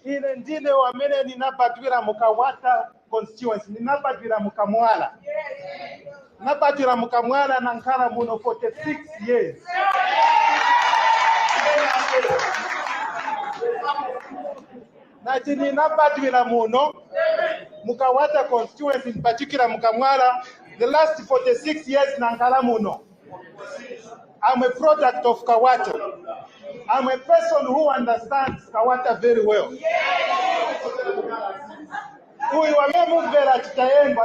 Ine ndine wamene ninapatwira mukawata constituency, ninapatwira mukamwala. Napatwira mukamwala na nkhala muno 46 years. Nati ninapatwira muno mukawata constituency, in particular mukamwala, the last 46 years na nkhala muno. I'm a product of Kwacha. I'm a person who understands Kwacha very well.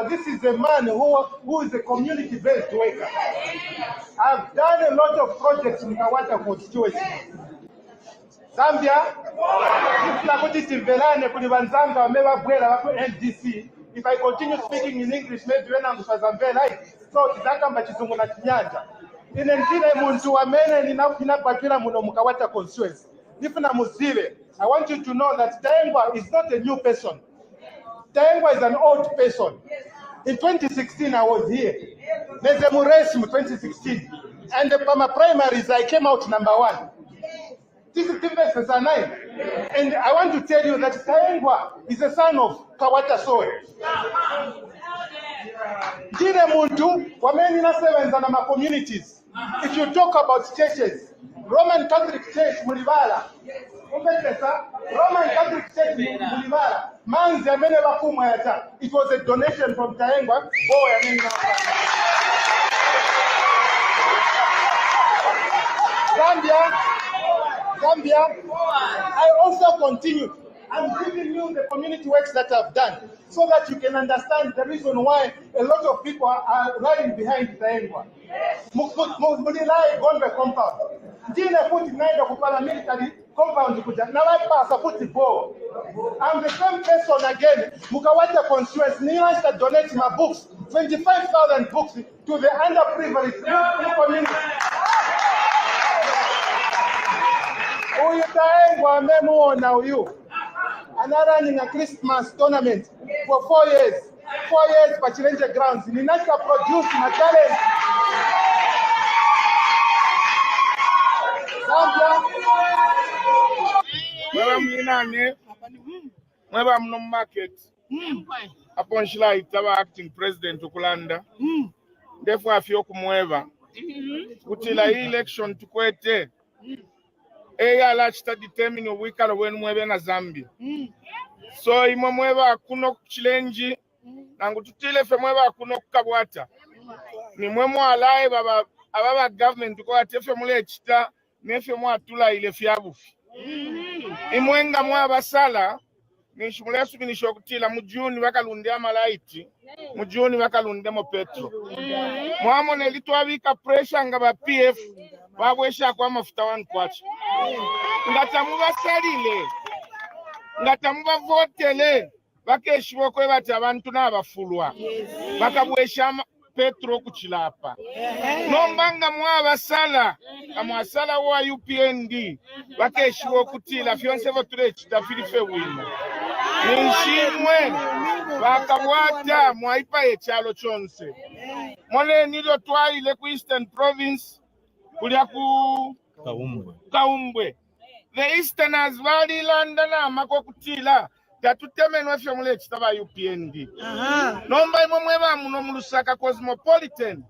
This is a man who is a community-based worker. I've done a lot of projects in Kwacha constituency. Zambia, NDC. If I continue speaking in English, maybe when I'm in Zambia, so I want you to know that Tayengwa is not a new person. Tayengwa is an old person. In 2016, I was here. There's a Muresim 2016. And the Pama primaries, I came out #1. This is and I want to tell you that Tayengwa is a son of Kabwata soil. Communities. If you talk about churches, Roman Catholic Church, Mulibala, Roman Catholic Church, Mulibala, it was a donation from Tayengwa. Zambia, I also continue. I'm giving you the community works that I've done so that you can understand the reason why a lot of people are lying behind Tayengwa. Mulilai Gondwe compound. Ndine put naenda kupala military compound kuja. Na wapa support ball. I'm the same person again. Mukawata constituency. Nila to donate my books, 25,000 books to the underprivileged community. Uyu Tayengwa memuona uyu. And running a Christmas tournament for 4 years. 4 years for Challenge Grounds. Ninaka produce my talent. Mweba mno market. Upon Shila itawa acting president ukulanda. Therefore afyo kumweba. Utila election tukwete. Eya la chita determine wikala wenu mwebe na Zambia. So imwe mweba kuno challenge nangu tutile fe mweba kuno Kabwata. Ni mwemo alai ababa government kwa tefe mule chita nefe mwa tula ile fiabufi. Imwenga mwaba sala ni shimule suki ni shokutila mujuni wakalundia malaiti mujuni wakalundia mo petro. Mwamo nelitwa wika pressure ngaba PF wabwesha kwa mafuta wanu Kwacha. Ngatamuba salile ngatamuba votele bakeshiwo kwe bati abantu n'abafulwa bakabwesha petro kuchilapa nombanga mwaba sala amwasala wa UPND bakeshiwo kutila fyonse votule chitafilife wino nishimwe bakabwata mwaipa echalo chonse mone nilo twaile ku Eastern Province kulia ku Kaumbwe. The Easterners wali London amako kutila tatutemenwa fyo mule chitaba UPND. Nomba imomweba muno mulusaka cosmopolitan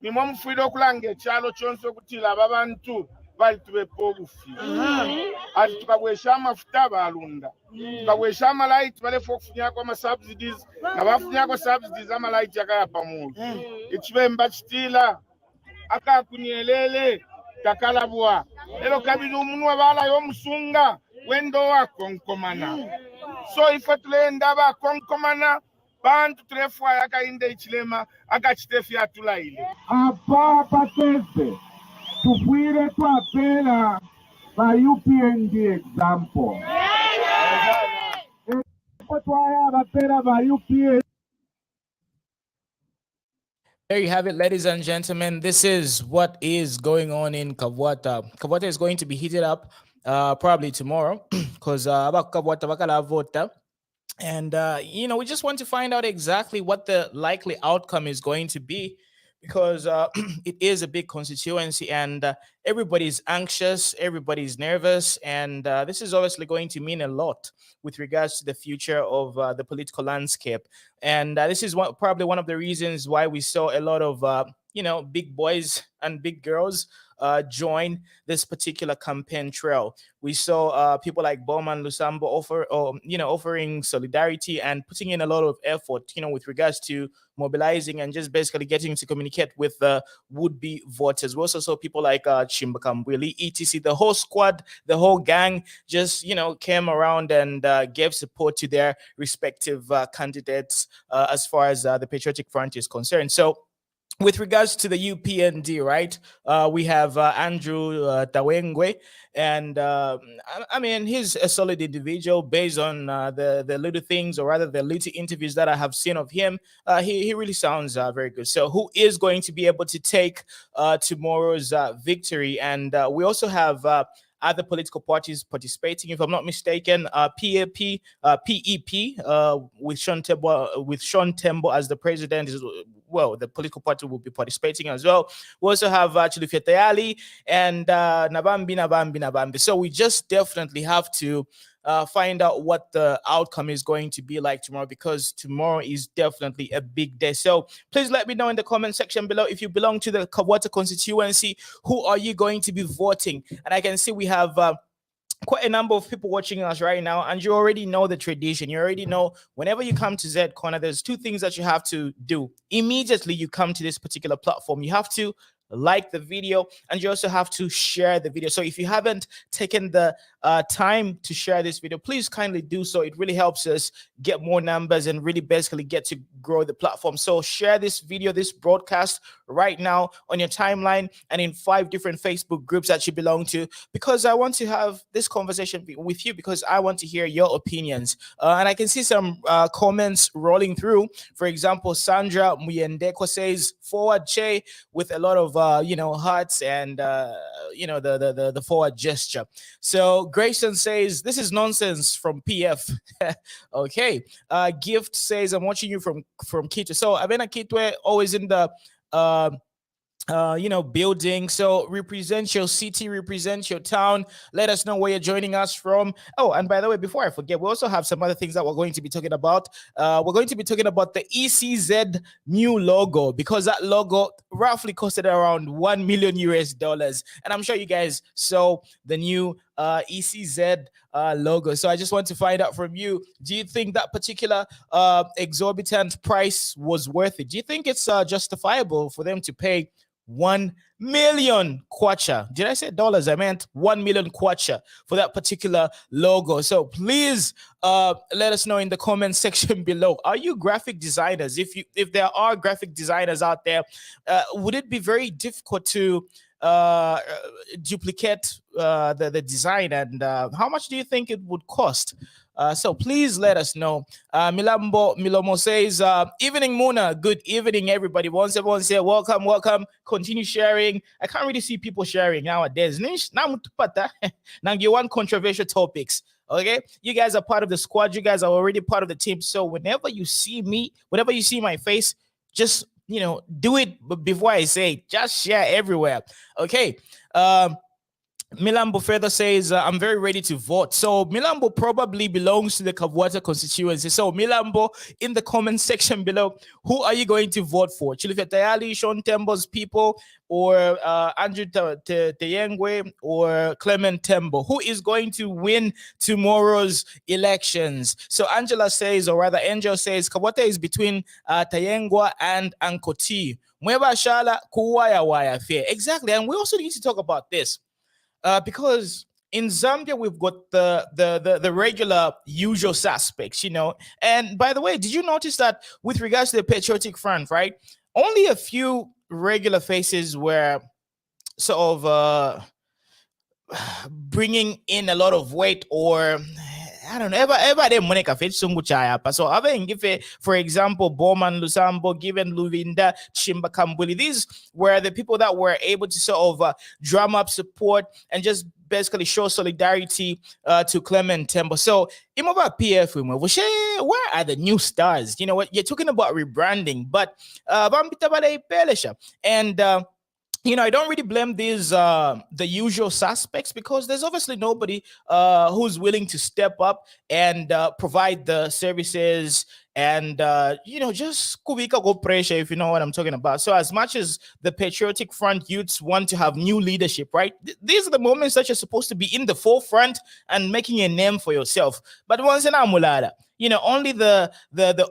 nimwe mfuido kulange chalo chonso kutila babantu bali tubepo bufi. Ati tukabwesha amafuta balunda. Tukabwesha amalight bale fokufunya kwa subsidies na bafunya kwa subsidies amalight yakayapa mu. Ichibemba chitila aka kunyelele takalabwa elo kabilu munwa bala yo musunga wendo wa konkomana so ifotule ndaba konkomana bantu trefwa yaka inde ichilema aka chitefi atula ile apa patese tufuire twapela ba UPND example twaya bapela ba UPND. There you have it, ladies and gentlemen. This is what is going on in Kabwata. Kabwata is going to be heated up probably tomorrow because about Kabwata bakala vota And, we just want to find out exactly what the likely outcome is going to be, because it is a big constituency, and everybody's anxious, everybody's nervous. And this is obviously going to mean a lot with regards to the future of the political landscape. And this is probably one of the reasons why we saw a lot of, big boys and big girls join this particular campaign trail. We saw people like Bowman Lusambo offering solidarity and putting in a lot of effort, with regards to mobilizing and just basically getting to communicate with the would-be voters. We also saw people like Chimbakambwili, etc. The whole squad, the whole gang just, came around and gave support to their respective candidates as far as the Patriotic Front is concerned. So, with regards to the UPND, right, we have Andrew Tayengwa, and I mean, he's a solid individual based on the little things, or rather the little interviews that I have seen of him. He really sounds very good. So, who is going to be able to take tomorrow's victory? And we also have other political parties participating. If I'm not mistaken, PEP, with Sean Tembo as the president, the political party will be participating as well. We also have Justifiable and Nabambi. So we just definitely have to find out what the outcome is going to be like tomorrow, because tomorrow is definitely a big day. So please let me know in the comment section below if you belong to the Kabwata constituency. Who are you going to be voting? And I can see we have quite a number of people watching us right now, and you already know the tradition. You already know whenever you come to Z Corner, there's two things that you have to do. Immediately you come to this particular platform, you have to like the video, and you also have to share the video. So if you haven't taken the time to share this video, please kindly do so. It really helps us get more numbers and really basically get to grow the platform. So share this video, this broadcast right now on your timeline and in 5 different Facebook groups that you belong to, because I want to have this conversation with you, because I want to hear your opinions. And I can see some comments rolling through. For example, Sandra Muyendeko says forward Che, with a lot of hearts and the forward gesture. So Grayson says this is nonsense from PF. Okay. Gift says I'm watching you from Kitwe. So Abena Kitwe always in the building. So represent your city, represent your town. Let us know where you're joining us from. Oh, and by the way, before I forget, we also have some other things that we're going to be talking about. We're going to be talking about the ECZ new logo, because that logo roughly costed around $1 million. And I'm sure you guys saw the new ECZ logo. So I just want to find out from you, do you think that particular exorbitant price was worth it? Do you think it's justifiable for them to pay 1 million kwacha? Did I say dollars? I meant 1 million kwacha for that particular logo. So please let us know in the comment section below. Are you graphic designers? If there are graphic designers out there, would it be very difficult to duplicate the design, and how much do you think it would cost? So please let us know. Milomo says, evening Muna, good evening everybody. Once everyone say welcome, continue sharing. I can't really see people sharing nowadays. Now you want controversial topics. Okay, you guys are part of the squad, you guys are already part of the team. So whenever you see me, whenever you see my face, just do it before I say it. Just share everywhere. Okay. Milambo further says, I'm very ready to vote. So Milambo probably belongs to the Kabwata constituency. So Milambo, in the comment section below, who are you going to vote for? Chilifetayali, Sean Tembo's people, or Andrew Tayengwa, or Clement Tembo? Who is going to win tomorrow's elections? So Angela says, or rather Angel says, Kabwata is between Tayengwa and Ankoti. Mweba shala kuwaya waya fair. Exactly. And we also need to talk about this. Because in Zambia, we've got the regular usual suspects, And by the way, did you notice that with regards to the Patriotic Front, right? Only a few regular faces were sort of bringing in a lot of weight, or I don't know. Ever de money cafe sungu chaya pa. So for example, Bowman Lusambo, given Luvinda, Chimba Kambuli. These were the people that were able to sort of drum up support and just basically show solidarity to Clement Tembo. So imova PF where are the new stars? You know what? You're talking about rebranding, but and you know, I don't really blame these the usual suspects, because there's obviously nobody who's willing to step up and provide the services and you know, just kubika go pressure, if you know what I'm talking about. So as much as the Patriotic Front youths want to have new leadership, right? These are the moments that you're supposed to be in the forefront and making a name for yourself. But once in Amulada, you know, only the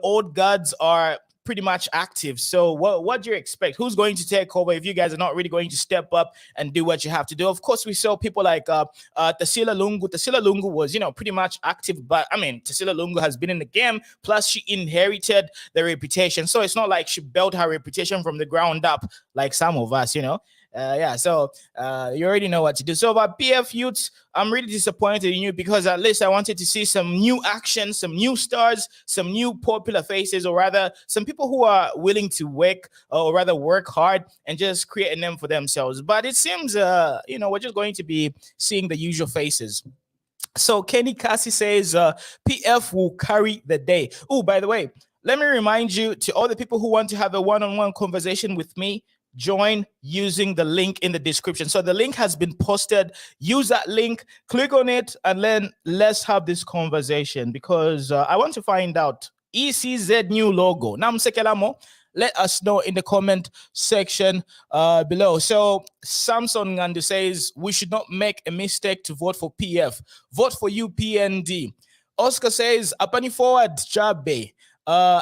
old guards are pretty much active. So what do you expect? Who's going to take over if you guys are not really going to step up and do what you have to do? Of course, we saw people like Tasila Lungu. Tasila Lungu was, you know, pretty much active, but I mean, Tasila Lungu has been in the game, plus she inherited the reputation. So it's not like she built her reputation from the ground up like some of us, you know. Yeah, so you already know what to do. So about PF youths, I'm really disappointed in you, because at least I wanted to see some new action, some new stars, some new popular faces, or rather some people who are willing to work, or rather work hard and just create a name for themselves. But it seems, you know, we're just going to be seeing the usual faces. So Kenny Cassie says PF will carry the day. Oh, by the way, let me remind you, to all the people who want to have a one-on-one conversation with me, join using the link in the description. So the link has been posted. Use that link, click on it, and then let's have this conversation, because I want to find out ECZ new logo. Namsekelamo. Let us know in the comment section below. So Samson Ngandu says we should not make a mistake to vote for PF. Vote for UPND. Oscar says Apani forward Jabe.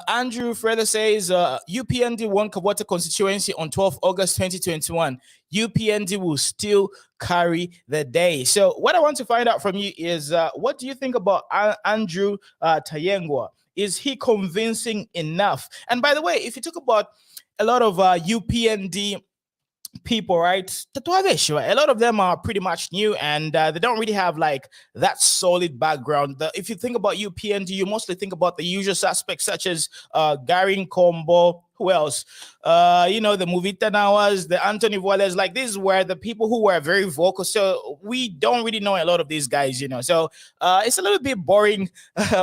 Andrew further says UPND won Kabwata constituency on 12 August 2021. UPND will still carry the day. So what I want to find out from you is what do you think about Andrew Tayengwa? Is he convincing enough? And by the way, if you talk about a lot of UPND people, right, a lot of them are pretty much new, and they don't really have like that solid background. If you think about UPND, you mostly think about the usual suspects such as Garin Combo. Who else? You know, the Movita Nawas, the Anthony Wallace. Like, these were the people who were very vocal. So we don't really know a lot of these guys, you know. So it's a little bit boring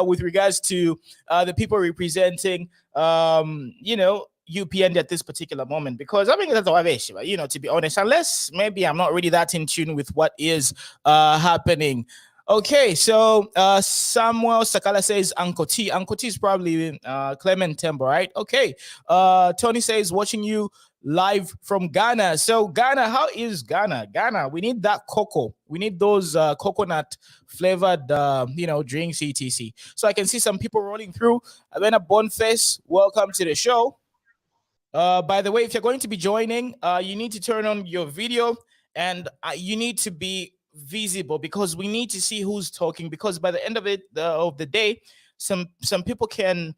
with regards to the people representing, you know, UPND at this particular moment, because I mean, that's what you know, to be honest, unless maybe I'm not really that in tune with what is happening. Okay, so Samuel Sakala says Uncle T. Uncle T is probably Clement Tembo, right? Okay. Tony says watching you live from Ghana. So Ghana, how is Ghana? Ghana, we need that cocoa. We need those coconut flavored, you know, drinks, etc. So I can see some people rolling through. Avena Boniface, welcome to the show. By the way, if you're going to be joining, you need to turn on your video, and you need to be visible, because we need to see who's talking, because by the end of the day, some people can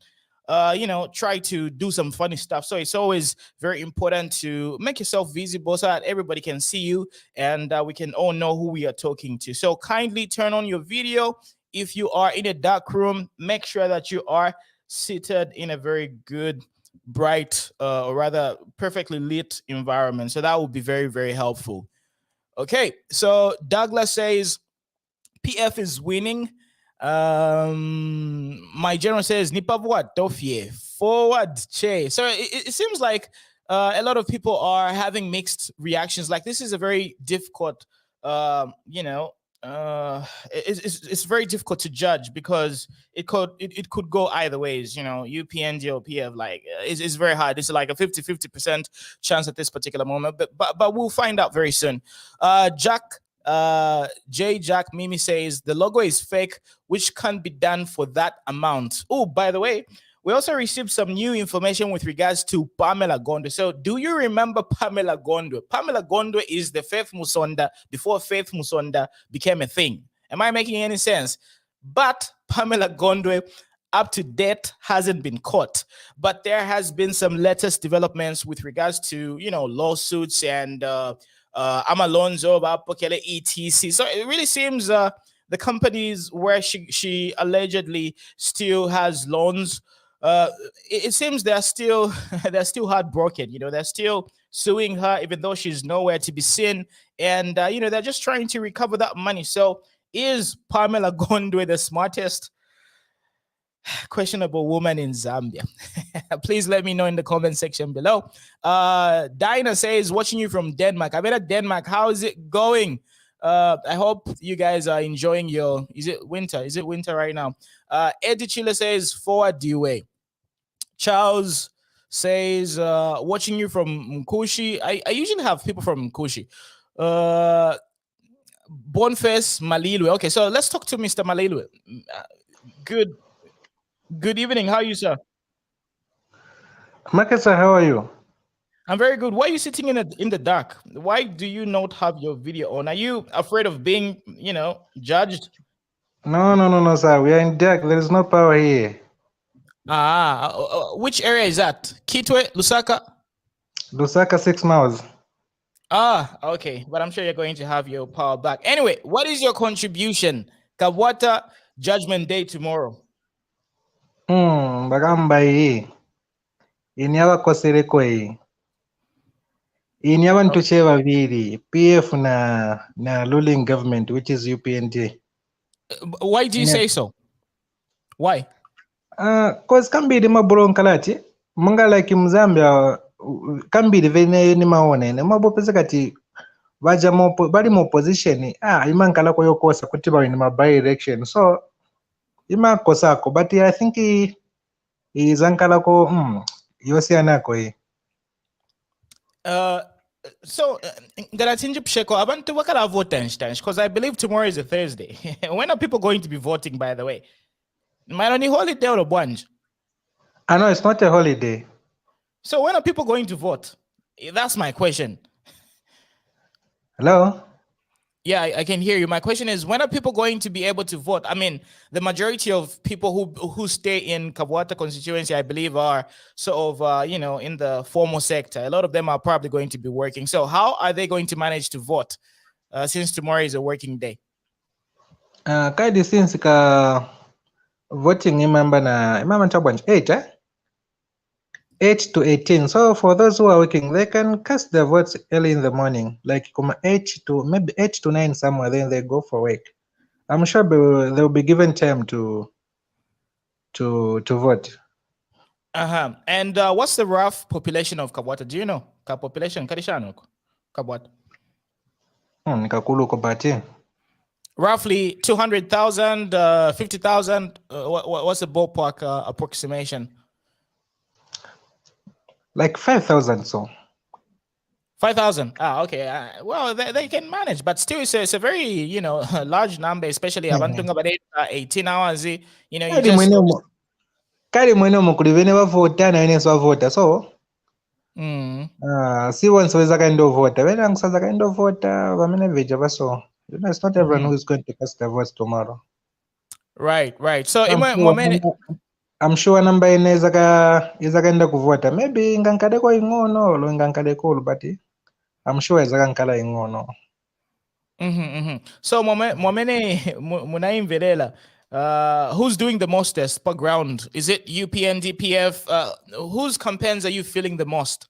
you know, try to do some funny stuff. So it's always very important to make yourself visible so that everybody can see you, and we can all know who we are talking to. So kindly turn on your video. If you are in a dark room, make sure that you are seated in a very good, bright, or rather perfectly lit environment. So that would be very, very helpful. Okay, so Douglas says PF is winning. My general says Nipavwa Dofie forward che. So it seems like a lot of people are having mixed reactions. Like, this is a very difficult, you know, it's very difficult to judge, because it could go either ways, you know. UPND or PF, like, it's very hard. It's like a 50% chance at this particular moment, but we'll find out very soon. Jack Mimi says the logo is fake, which can't be done for that amount. Oh, by the way, we also received some new information with regards to Pamela Gondwe. So do you remember Pamela Gondwe? Pamela Gondwe is the Faith Musonda before Faith Musonda became a thing. Am I making any sense? But Pamela Gondwe, up to date, hasn't been caught. But there has been some latest developments with regards to, you know, lawsuits and Amalonzo, etc. So it really seems the the companies where she allegedly still has loans, it seems they're still they're still heartbroken. You know, they're still suing her even though she's nowhere to be seen, and you know, they're just trying to recover that money. So is Pamela Gondwe the smartest questionable woman in Zambia? Please let me know in the comment section below. Dinah says, watching you from Denmark. I bet at Denmark, how is it going? I hope you guys are enjoying your, is it winter? Is it winter right now? Eddie Chile says, forward the way. Charles says, watching you from Mkushi. I usually have people from Mkushi. Boniface Malilwe. Okay, so let's talk to Mr. Malilwe. Good evening. How are you, sir? Makasa, how are you? I'm very good. Why are you sitting in the dark? Why do you not have your video on? Are you afraid of being, you know, judged? No, sir. We are in dark. There is no power here. Which area is that? Kitwe, Lusaka? Lusaka, 6 miles. Okay. But I'm sure you're going to have your power back. Anyway, what is your contribution? Kabwata Judgment Day tomorrow. Bagamba hii. Ini abakosereko hii. Ini abantu babiri, PF na ruling government, which is UPND. Why do you say so? Why? Cause kambiri maburonkalati munga like Mzambia kambiri vene ni maone ne mabopeza kati baja bali mu opposition imankala ko yokosa kuti bali ni by election, so imakosa ko, but I think izankala ko yosi anako hii. So abantu wakala vote because I believe tomorrow is a Thursday. When are people going to be voting, by the way? Might only holiday or a bunch? I know it's not a holiday. So when are people going to vote? That's my question. Hello? Yeah, I can hear you. My question is, when are people going to be able to vote? I mean, the majority of people who stay in Kabwata constituency, I believe, are sort of, you know, in the formal sector. A lot of them are probably going to be working. So how are they going to manage to vote since tomorrow is a working day? Kaidi since ka voting imamba 8, 8 to 18. So for those who are working, they can cast their votes early in the morning, like 8 to 9 somewhere, then they go for work. I'm sure they'll be given time to vote. And what's the rough population of Kabwata? Do you know? Population Kadishano Kabwata. Nikakulu kobati. Roughly 200,000, 50,000. What's the ballpark approximation? Like 5,000, so. 5,000. Okay. Well, they can manage, but still, it's a very, you know, large number, especially about 18 hours. You know, you just. So. See once we kind of voter. When I'm kind of voter, so you know, it's not everyone who is going to cast their votes tomorrow. Right. So I'm sure number is agenda kuvota. Maybe ngankade ko ingono lo ngankade ko, but I'm sure is ngankala ingono. So Muna Velela, who's doing the most per ground? Is it UPND, PF? Whose campaigns are you feeling the most?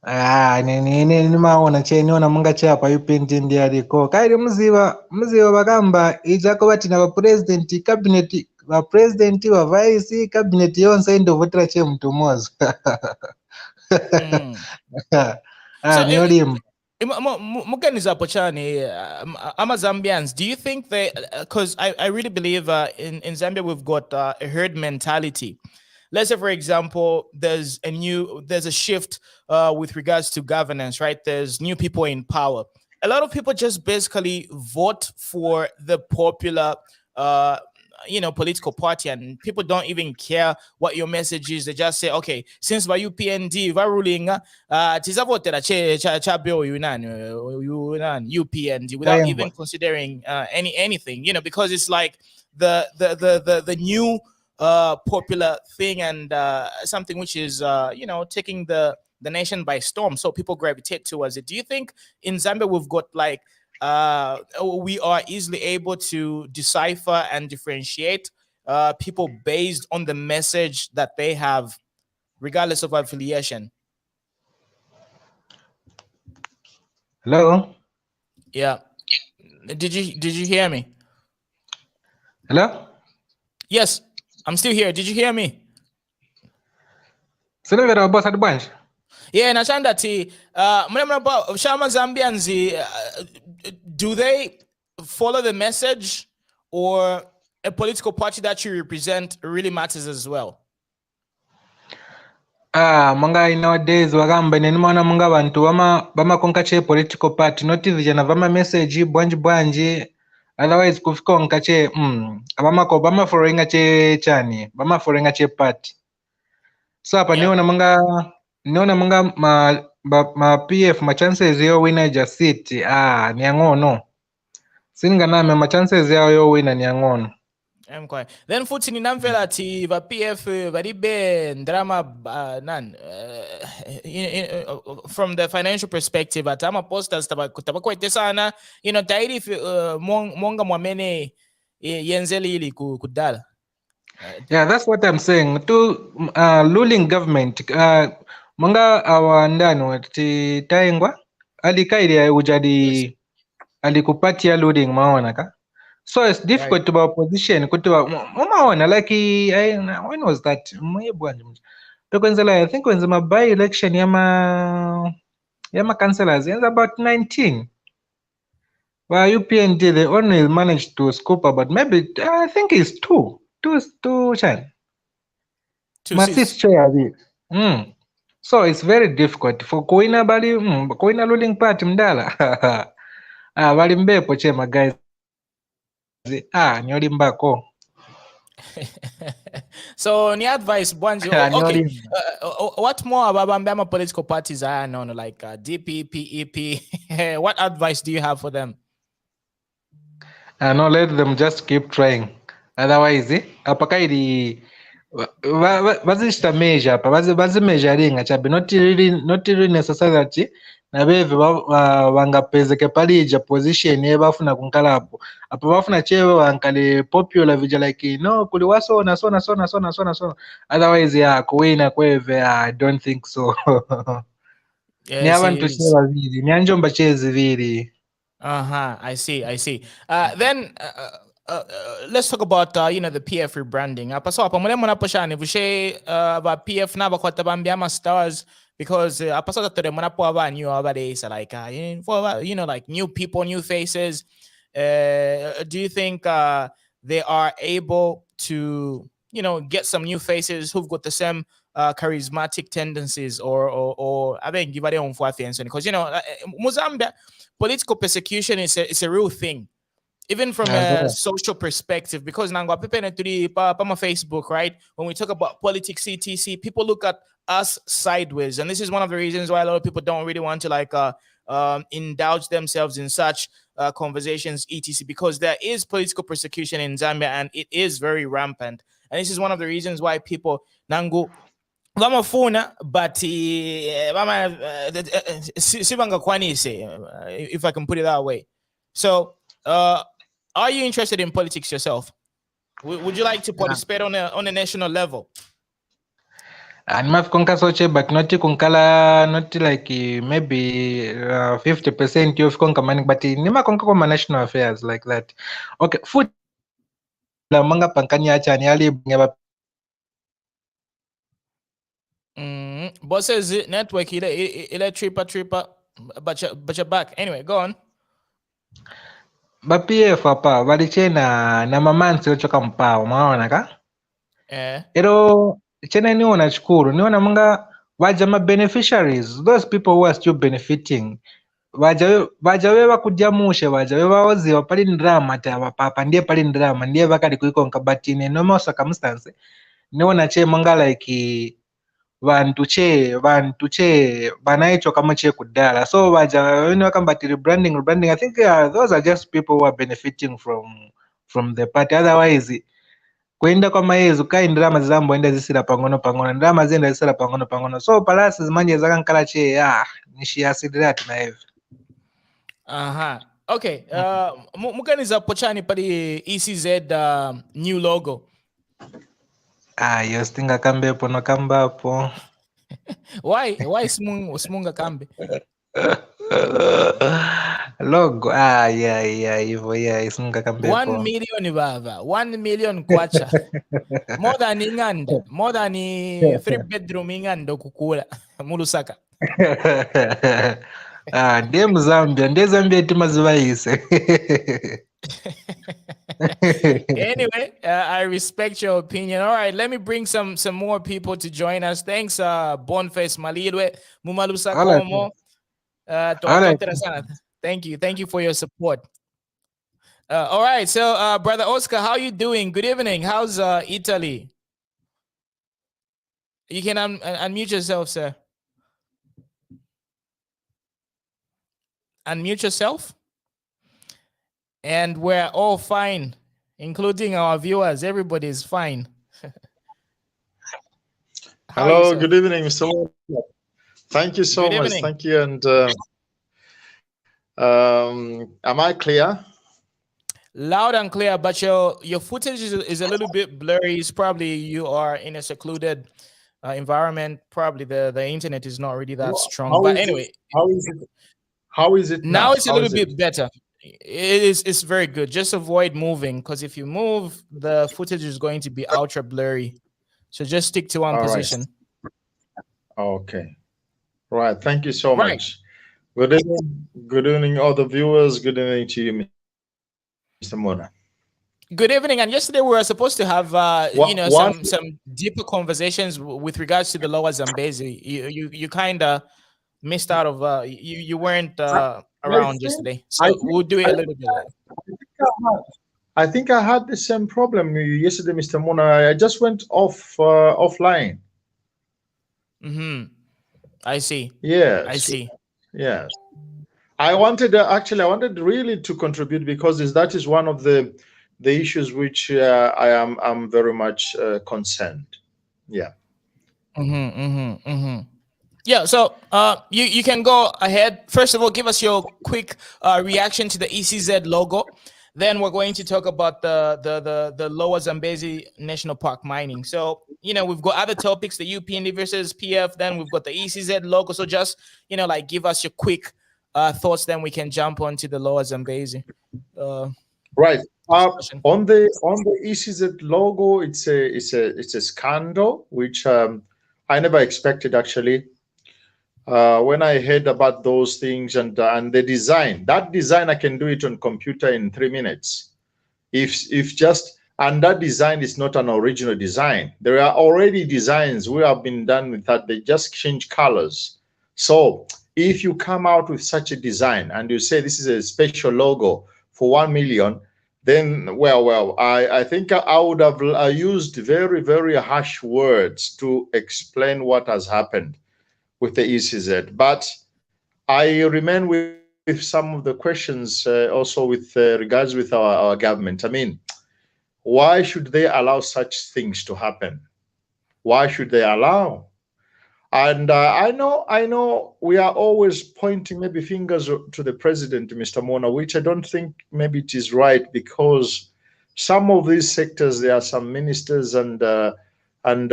Ni maona cheni ona munga chapa UPND ndi aliko. Kairi mziwa bagamba ijako bati na president cabinet wa president wa vice cabinet yonse ndo votera che mtu mmoja. Zambians, do you think they, because I really believe in Zambia we've got a herd mentality. Let's say, for example, there's a shift with regards to governance, right? There's new people in power. A lot of people just basically vote for the popular political party, and people don't even care what your message is. They just say, okay, since by UPND we're ruling, UPND without even considering anything, because it's like the new popular thing, and something which is taking the nation by storm, so people gravitate towards it. Do you think in Zambia we've got like we are easily able to decipher and differentiate people based on the message that they have, regardless of affiliation. Hello? Yeah. Did you hear me? Hello? Yes, I'm still here. Did you hear me? Yeah, Nachandati, Shama Zambians, do they follow the message, or a political party that you represent really matters as well? Manga nowadays wagamba nenimwana munga abantu bama konka che political party noti vijana vama message bwanji otherwise kufika onka che bama following che chani bama following che party. So hapa niona manga ma PF ma chances yo wina just seat ni angono. Singa name ma chances yo wina ni angono. Then futhi ninamvela thi va PF varibe drama from the financial perspective at ama posters tabakwete sana tairi monga mwamene yenzelili kudala. Yeah, that's what I'm saying. To ruling government, manga awandano ti Tayengwa alikaidi ujadi alikupatia ruling maona ka. So it's difficult to opposition kutoa maona like when was that? Because I think when the by election yama councillors is about 19. Well, UPND they only managed to scoop about maybe I think it's two chan. So it's very difficult for Koina Bali Koina ruling party mdala. Bali mbepo chema guys. Nyolimbako. So ni advice Bwanji. Okay. What more about Bambama political parties are known like DP, PEP? What advice do you have for them? No, let them just keep trying. Otherwise, apakaidi bazishita measure apa bazi measuring achabe not really necessary that na beve wangapezeke palija position bafuna kunkala apo bafuna chewe wankale popular vija like no kuliwaso na sona otherwise kuwina kweve I don't think so. Ni abantu chewa vili ni anjomba chezi vili. I see. Then let's talk about the PF rebranding. Paso apa mule mona poshani vushe ba PF na bakwata bambiama stars because paso tatore mona po aba new aba days like like new people, new faces. Do you think they are able to get some new faces who've got the same charismatic tendencies or I think give on for things because Mozambique political persecution is a real thing. Even from a social perspective, because Nangwa Pepe Pama Facebook, right? When we talk about politics, etc., people look at us sideways, and this is one of the reasons why a lot of people don't really want to indulge themselves in such conversations, etc., because there is political persecution in Zambia, and it is very rampant. And this is one of the reasons why people Nangu Vamafuna, but if I can put it that way. So. Are you interested in politics yourself? Would you like to participate on a national level? But not like maybe 50% of conka money, but nima conka national affairs like that. Okay, food la manga pankanya chani ali bosses network ile tripa but you're back. Anyway, go on. PF hapa walichena na mamansi ochoka mpao maona ka ero chena niona chukuru niona munga wajama beneficiaries, those people who are still benefiting wajawe wakujamushe wajawe waozi wapali ndrama ta papa ndiye pali ndrama ndiye bakali kuiko nkabati ne normal circumstance niona che munga like vantu che banaicho kama che kudala so baja wakambati rebranding I think those are just people who are benefiting from the party. Otherwise kwenda kwa maezu kai ndrama zambo enda zisira pangono ndrama zenda zisira pangono so palasi zimanje zakankala che nishi asidirati na hivi. Okay. Mukaniza pochani pa the ECZ new logo. Yo stinga kambe po no kamba po. Why smunga kambe? Logo. Yeah, hivyo yeah, isunga kambe 1 million baba. 1 million kwacha. More than inganda. More than 3-bedroom inganda kukula. Mulusaka. Ndiye Zambia timazibayise. Anyway, I respect your opinion. All right, let me bring some more people to join us. Thanks, Boniface Malilwe, Mumalusa Komo. Thank you for your support. All right, so Brother Oscar, how you doing? Good evening. How's Italy? You can unmute yourself, sir. Unmute yourself. And we're all fine, including our viewers. Everybody is fine. Hello, good evening, Mr. Moore. Thank you so much. Evening. Thank you. And am I clear? Loud and clear, but your footage is a little bit blurry. It's probably you are in a secluded environment. Probably the internet is not really that strong. But anyway, how is it now? Now it's a little bit better. It's very good. Just avoid moving, because if you move, the footage is going to be ultra blurry. So just stick to one position. Right. Okay. Right. Thank you so much. Good evening, all the viewers. Good evening to you, Mr. Mona. Good evening. And yesterday we were supposed to have some deeper conversations with regards to the lower Zambezi. You kind of missed out of you weren't around yesterday, so we'll do it a little bit later. I think I had the same problem yesterday, Mr. Mona. I just went offline. I see. Yeah, I see. Yes, I wanted really to contribute, because that is one of the issues which I'm very much concerned. Yeah. Yeah, so you can go ahead. First of all, give us your quick reaction to the ECZ logo. Then we're going to talk about the Lower Zambezi National Park mining. So, we've got other topics, the UPND versus PF. Then we've got the ECZ logo. So just, give us your quick thoughts. Then we can jump onto the Lower Zambezi. Right. On the ECZ logo, it's a scandal, which I never expected, actually. When I heard about those things and the design, that design, I can do it on computer in 3 minutes. And that design is not an original design. There are already designs we have been done with that. They just change colors. So if you come out with such a design and you say this is a special logo for 1 million, then I think I would have used very, very harsh words to explain what has happened with the ECZ. But I remain with some of the questions also with regards with our government. I mean, why should they allow such things to happen? Why should they allow? And I know we are always pointing maybe fingers to the president, Mr. Mona, which I don't think maybe it is right, because some of these sectors, there are some ministers and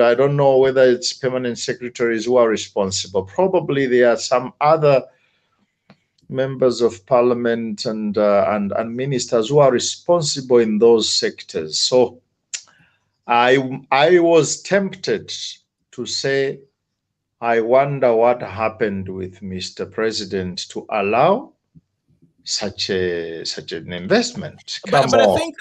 I don't know whether it's permanent secretaries who are responsible. Probably there are some other members of parliament and ministers who are responsible in those sectors. So I was tempted to say, I wonder what happened with Mr. President to allow such an investment. But I think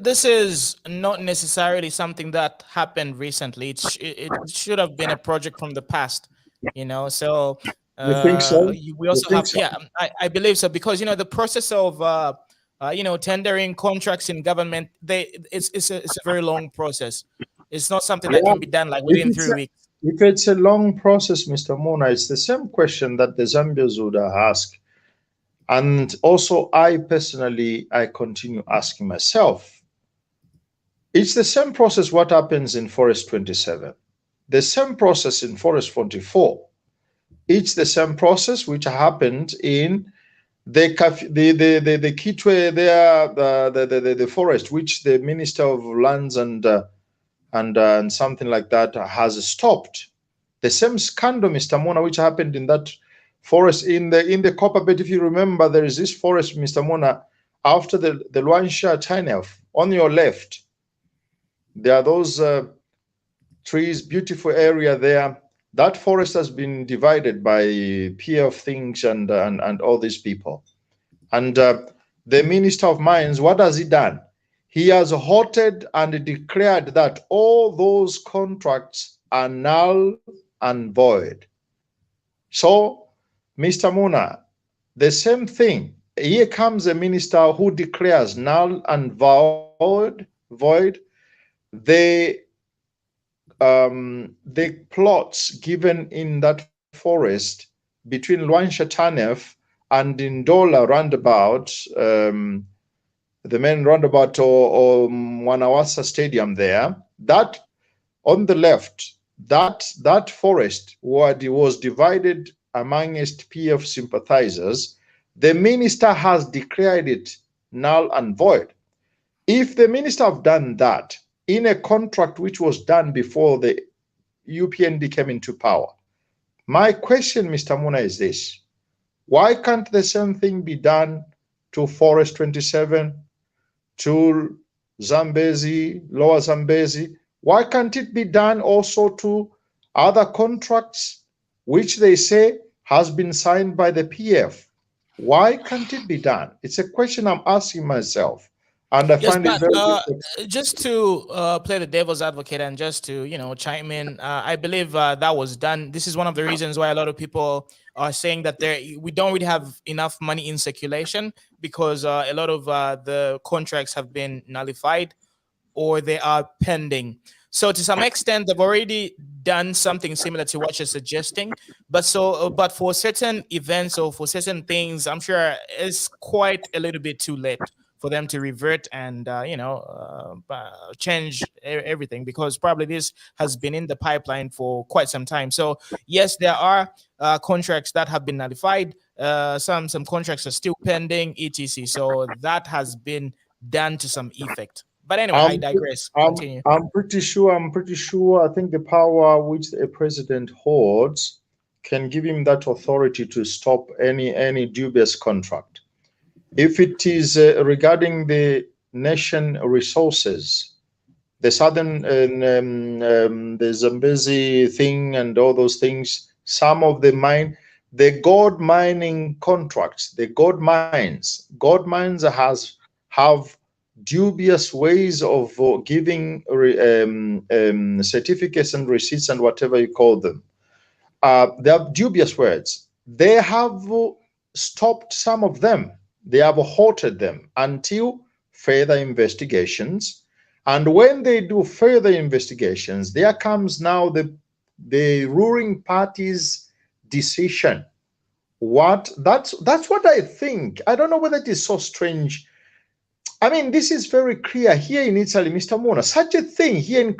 this is not necessarily something that happened recently. It should have been a project from the past, So you think so? We also have, so? Yeah, I believe so, because the process of tendering contracts in government, it's a very long process. It's not something that can be done like within 3 weeks. If it's a long process, Mr. Mona, it's the same question that the Zambians would ask. And also, I personally continue asking myself, it's the same process what happens in Forest 27, the same process in Forest 44. It's the same process which happened in the Kitwe there, the forest, which the Minister of Lands and something like that has stopped. The same scandal, Mr. Mona, which happened in that forest in the Copper Belt. If you remember, there is this forest, Mr. Mona, after the Luansha Tanef, on your left. There are those trees, beautiful area there. That forest has been divided by PF things and all these people. And the Minister of Mines, what has he done? He has halted and declared that all those contracts are null and void. So, Mr. Muna, the same thing. Here comes a minister who declares null and void the plots given in that forest between Luansha Tanef and Ndola roundabout, the main roundabout or Mwanawasa Stadium there, that on the left, that forest was divided amongst PF sympathizers. The minister has declared it null and void. If the minister have done that in a contract which was done before the UPND came into power, my question, Mr. Muna, is this: why can't the same thing be done to Forest 27, to Zambezi, Lower Zambezi? Why can't it be done also to other contracts which they say has been signed by the PF? Why can't it be done? It's a question I'm asking myself. And I find it very difficult. Just to play the devil's advocate and just to, chime in, I believe that was done. This is one of the reasons why a lot of people are saying that we don't really have enough money in circulation, because a lot of the contracts have been nullified or they are pending. So to some extent, they've already done something similar to what you're suggesting. But for certain events or for certain things, I'm sure it's quite a little bit too late for them to revert and change everything, because probably this has been in the pipeline for quite some time. So yes, there are contracts that have been nullified. Some contracts are still pending, etc. So that has been done to some effect. But anyway, I digress. Continue. I'm pretty sure. I think the power which a president holds can give him that authority to stop any dubious contract. If it is regarding the nation resources, the southern, the Zambezi thing and all those things, some of the gold mining contracts, the gold mines have dubious ways of giving certificates and receipts and whatever you call them. They have dubious words. They have stopped some of them. They have halted them until further investigations. And when they do further investigations, there comes now the ruling party's decision. That's what I think. I don't know whether it is so strange. I mean, this is very clear here in Italy, Mr. Mona. Such a thing here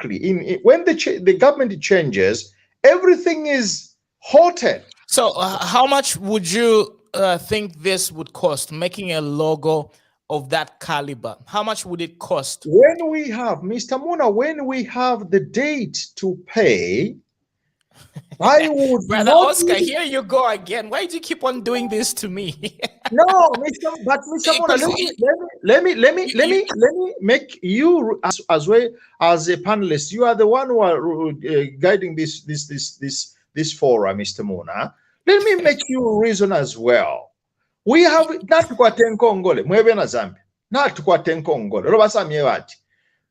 when the government changes, everything is halted. So how much would you think this would cost, making a logo of that caliber? How much would it cost? When we have, Mr. Mona, when we have the date to pay, I would Brother Oscar, here you go again. Why do you keep on doing this to me? No, Mr. Mona, let me make you as well as a panelist. You are the one who are guiding this forum, Mr. Mona. Let me make you reason as well. We have not Kwatenkongole, mwebe na Zambia. Not Kwatenkongole. Roba samyewati.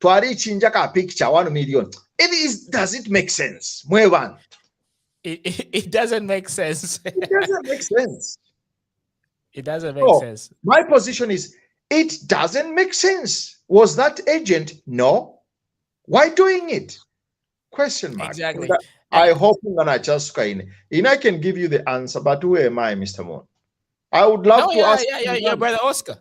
Twari chinja ka picture 1 million. Does it make sense? Mweban. It doesn't make sense. It doesn't make sense. It doesn't make sense. My position is, it doesn't make sense. Was that agent? No. Why doing it? Question mark. Exactly. I hope I just kind. And I can give you the answer, but who am I, Mr. Moon? I would love to ask. Yeah, brother Oscar.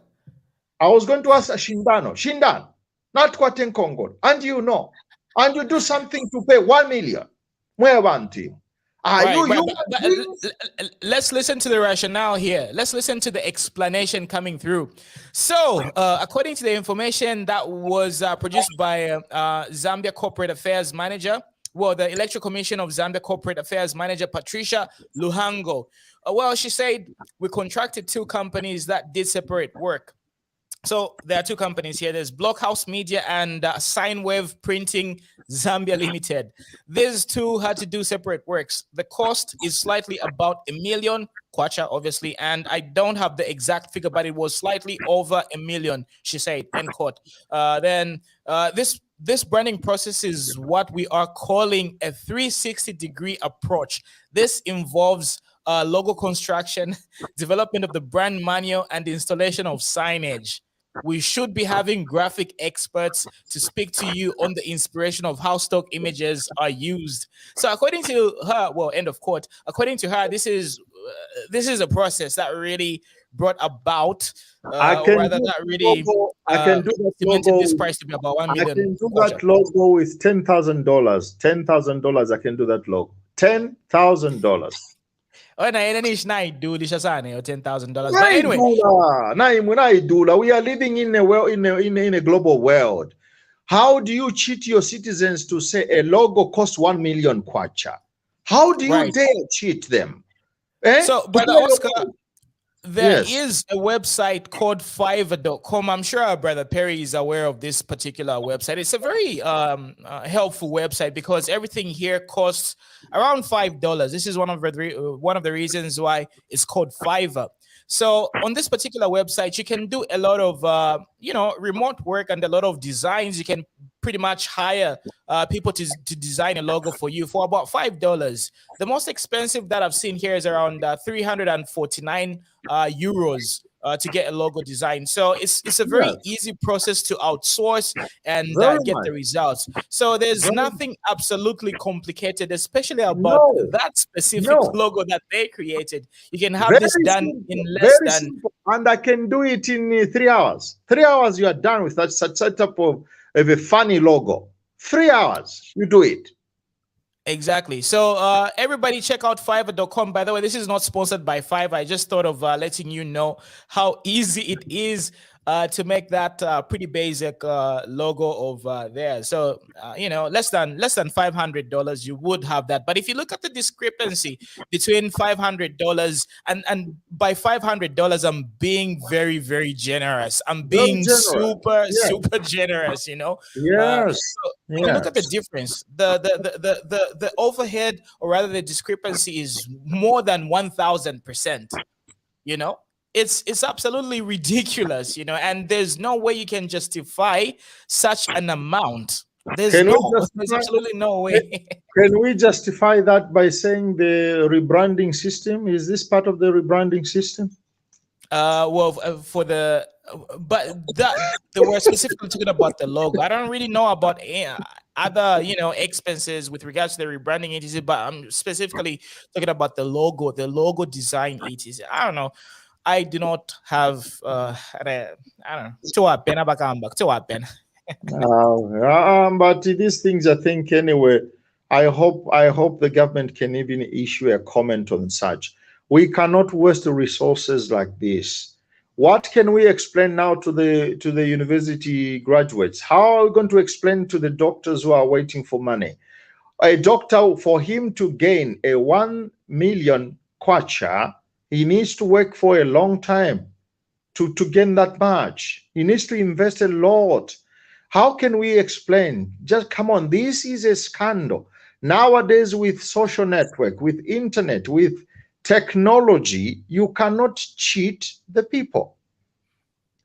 I was going to ask Shindan, not Kwaten Congo. And you know, and you do something to pay 1 million. Where want you? Let's listen to the rationale here. Let's listen to the explanation coming through. So, according to the information that was produced by Zambia Corporate Affairs Manager, well, the Electoral Commission of Zambia Corporate Affairs Manager, Patricia Luhango, well, she said, we contracted 2 companies that did separate work. So there are 2 companies here. There's Blockhouse Media and Signwave Printing Zambia Limited. These 2 had to do separate works. The cost is slightly about $1 million, Kwacha, obviously, and I don't have the exact figure, but it was slightly over $1 million, she said, end quote. This branding process is what we are calling a 360-degree approach. This involves logo construction, development of the brand manual, and the installation of signage. We should be having graphic experts to speak to you on the inspiration of how stock images are used. So according to her, well, end of quote, according to her, this is a process that really brought about, I can do this price to be about 1 million. I can do that logo with $10,000. $10,000, I can do that logo. $10,000. Oh, na do this $10,000. But anyway, we are living in a global world. How do you cheat your citizens to say a logo costs 1 million kwacha? How do you dare cheat them? So, Brother Oscar, there is a website called Fiverr.com. I'm sure our brother Perry is aware of this particular website. It's a very helpful website because everything here costs around $5. This is one of the reasons why it's called Fiverr. So on this particular website, you can do a lot of remote work and a lot of designs. You can pretty much hire people to design a logo for you for about $5. The most expensive that I've seen here is around 349 euros to get a logo design. So it's a very easy process to outsource and get the results. So there's nothing absolutely complicated, especially about that specific logo that they created. You can have this done in less than simple. And I can do it in 3 hours. 3 hours you are done with that setup of a funny logo. 3 hours you do it. Exactly. So everybody check out Fiverr.com. By the way, this is not sponsored by Fiverr. I just thought of letting you know how easy it is to make that pretty basic logo of there. So less than $500 you would have that. But if you look at the discrepancy between $500 and by $500, I'm being very, very generous. I'm being super generous. Look at the difference. The overhead, or rather the discrepancy, is more than 1,000%. It's absolutely ridiculous, and there's no way you can justify such an amount. There's absolutely no way. Can we justify that by saying the rebranding system? Is this part of the rebranding system? They were specifically talking about the logo. I don't really know about other expenses with regards to the rebranding etc. But I'm specifically talking about the logo design etc. I don't know. I do not have I don't know. But these things, I think, anyway, I hope the government can even issue a comment on such. We cannot waste resources like this. What can we explain now to the university graduates? How are we going to explain to the doctors who are waiting for money? A doctor, for him to gain a 1 million kwacha, he needs to work for a long time to gain that much. He needs to invest a lot. How can we explain? Just come on, this is a scandal. Nowadays, with social network, with internet, with technology, you cannot cheat the people.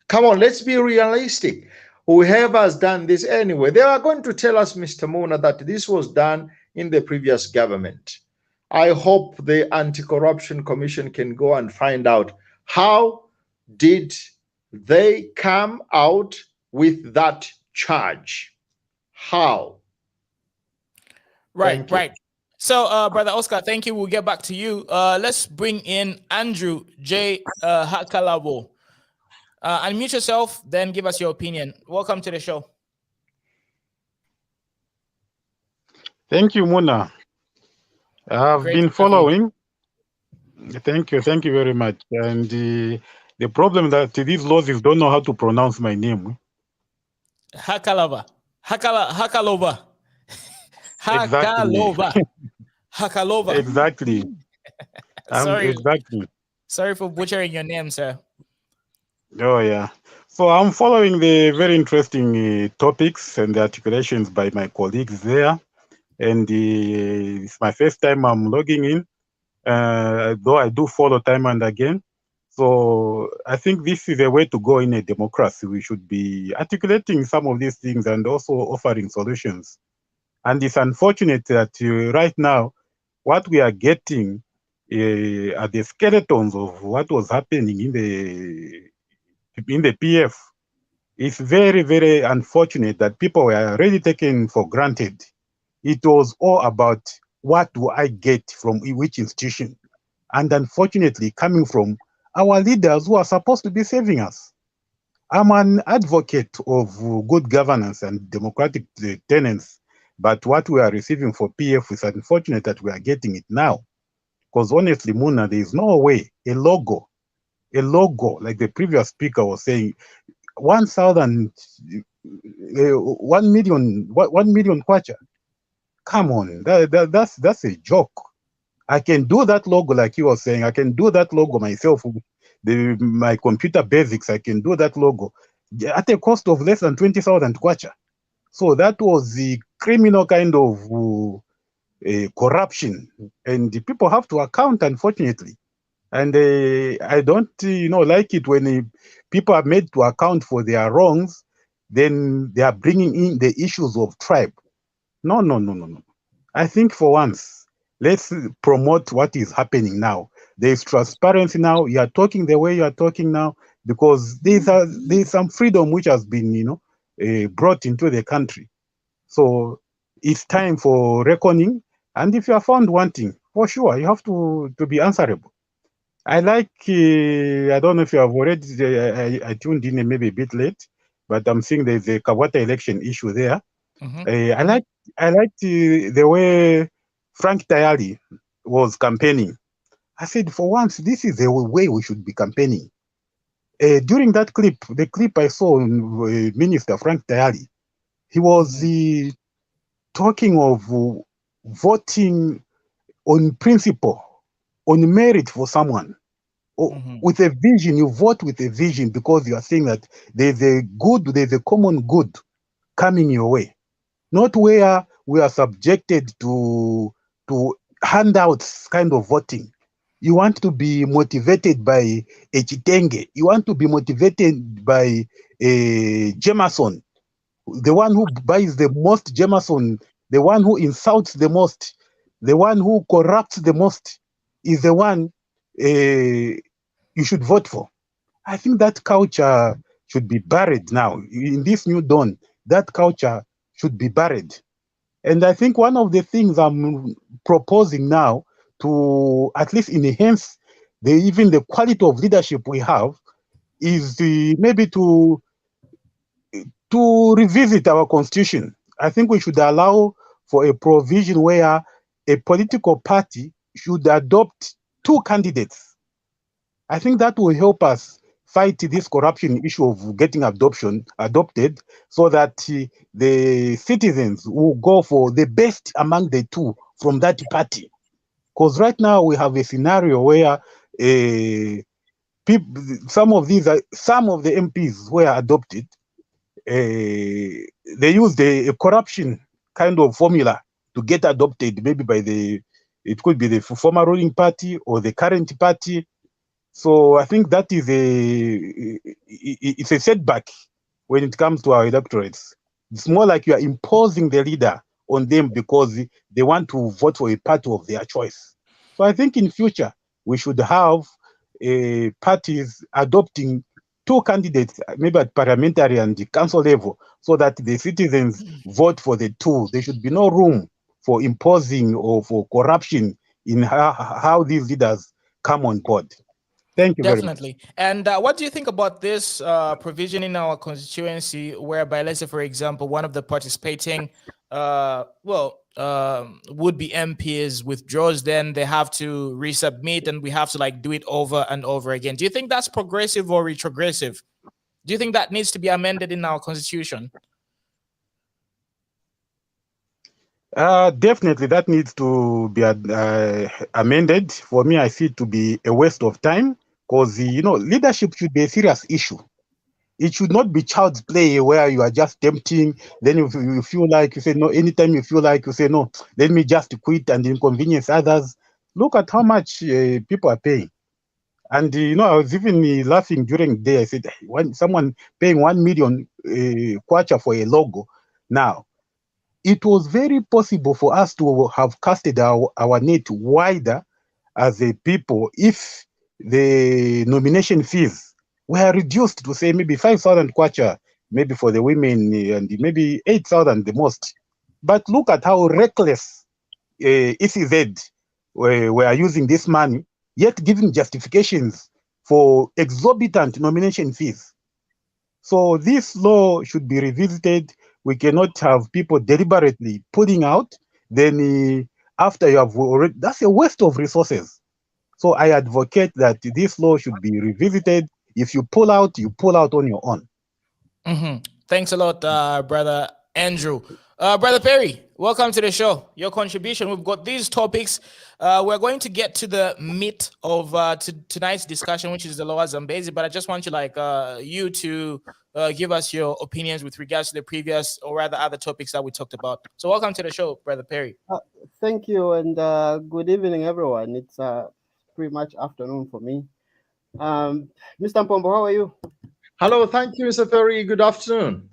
Come on, let's be realistic. Whoever has done this anyway, they are going to tell us, Mr. Muna, that this was done in the previous government. I hope the Anti-Corruption Commission can go and find out how did they come out with that charge. How? Right. So, Brother Oscar, thank you. We'll get back to you. Let's bring in Andrew J. Hakalabo. Unmute yourself, then give us your opinion. Welcome to the show. Thank you, Muna. I've Great been to have you. following. Thank you very much. And the problem that these losses don't know how to pronounce my name. Hakalova. Hakalova. Exactly. Hakalova. Hakalova. Exactly. Sorry. Exactly. Sorry for butchering your name, sir. Oh, yeah. So I'm following the very interesting topics and the articulations by my colleagues there. And it's my first time I'm logging in, though I do follow time and again. So I think this is a way to go in a democracy. We should be articulating some of these things and also offering solutions. And it's unfortunate that right now, what we are getting are the skeletons of what was happening in the PF. It's very, very unfortunate that people were already taken for granted. It was all about what do I get from which institution? And unfortunately, coming from our leaders who are supposed to be saving us. I'm an advocate of good governance and democratic tenets, but what we are receiving for PF is unfortunate that we are getting it now. Because honestly, Muna, there is no way a logo, like the previous speaker was saying, 1 million kwacha. Come on, that's a joke. I can do that logo like you were saying. I can do that logo myself. My computer basics, I can do that logo at a cost of less than 20,000 kwacha. So that was the criminal kind of corruption, and the people have to account, unfortunately. And I don't, like it when people are made to account for their wrongs, then they are bringing in the issues of tribe. No. I think for once, let's promote what is happening now. There is transparency now. You are talking the way you are talking now because there's some freedom which has been, brought into the country. So it's time for reckoning. And if you are found wanting, for sure, you have to be answerable. I like, I don't know if you have already, I tuned in maybe a bit late, but I'm seeing there's a Kabwata election issue there. I like the way Frank Tayali was campaigning. I said, for once, this is the way we should be campaigning. During that clip, the clip I saw Minister Frank Tayali, he was talking of voting on principle, on merit for someone. With a vision, you vote with a vision because you are saying that there's a common good coming your way. Not where we are subjected to handouts kind of voting. You want to be motivated by a Chitenge. You want to be motivated by a Jameson. The one who buys the most Jameson, the one who insults the most, the one who corrupts the most is the one you should vote for. I think that culture should be buried now. In this new dawn, that culture should be buried. And I think one of the things I'm proposing now to at least enhance even the quality of leadership we have is maybe to revisit our constitution. I think we should allow for a provision where a political party should adopt 2 candidates. I think that will help us fight this corruption issue of getting adopted so that the citizens will go for the best among the 2 from that party. Because right now we have a scenario where some of the MPs were adopted. They used a corruption kind of formula to get adopted, maybe by it could be the former ruling party or the current party. So I think that is it's a setback when it comes to our electorates. It's more like you are imposing the leader on them because they want to vote for a party of their choice. So I think in future we should have parties adopting 2 candidates, maybe at parliamentary and the council level, so that the citizens vote for the 2. There should be no room for imposing or for corruption in how these leaders come on board. Thank you Definitely. very much. And what do you think about this provision in our constituency whereby, let's say, for example, one of the participating, would-be MPs withdraws, then they have to resubmit, and we have to like do it over and over again. Do you think that's progressive or retrogressive? Do you think that needs to be amended in our constitution? Definitely, that needs to be amended. For me, I see it to be a waste of time, because leadership should be a serious issue. It should not be child's play where you are just tempting. Then if you feel like, you say no. Anytime you feel like, you say no, let me just quit and inconvenience others. Look at how much people are paying. And I was even laughing during the day. I said, when someone paying 1 million kwacha for a logo. Now, it was very possible for us to have casted our net wider as a people if the nomination fees were reduced to say maybe 5,000 kwacha, maybe for the women, and maybe 8,000 the most. But look at how reckless ECZ were using this money, yet giving justifications for exorbitant nomination fees. So this law should be revisited. We cannot have people deliberately pulling out, then after you have already, that's a waste of resources. So I advocate that this law should be revisited. If you pull out on your own. Thanks a lot, Brother Andrew. Brother Perry, welcome to the show. Your contribution. We've got these topics. We're going to get to the meat of tonight's discussion, which is the Lower Zambezi. But I just want you to give us your opinions with regards to the previous, or rather other topics that we talked about. So welcome to the show, Brother Perry. Thank you, and good evening, everyone. It's pretty much afternoon for me. Mr. Mpombo, how are you? Hello, thank you. It's a very good afternoon.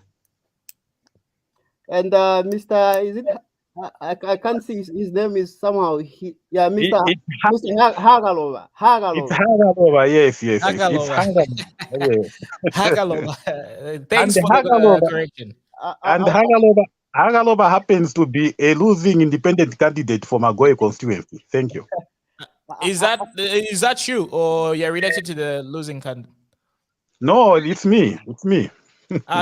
And Mr. Is it? I can't see his name is somehow. Mr. Hagalova. It's Hagalova, yes. Hagalova. It's Hagalova. Thanks and for the correction. And Hagalova happens to be a losing independent candidate for Magoye constituency. Thank you. Is that you, or you're related to the losing candidate? No, it's me. It's me.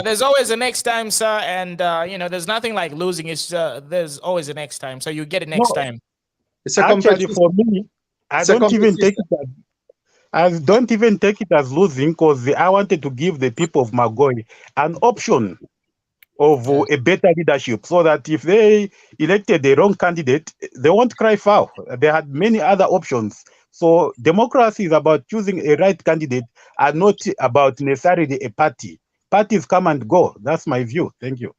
There's always a next time, sir, and there's nothing like losing. It's there's always a next time, so you get it next time. It's a actually for me. I don't even take it as losing, because I wanted to give the people of Magoye an option of a better leadership, so that if they elected the wrong candidate, they won't cry foul. They had many other options. So democracy is about choosing a right candidate and not about necessarily a party. Parties come and go. That's my view. Thank you.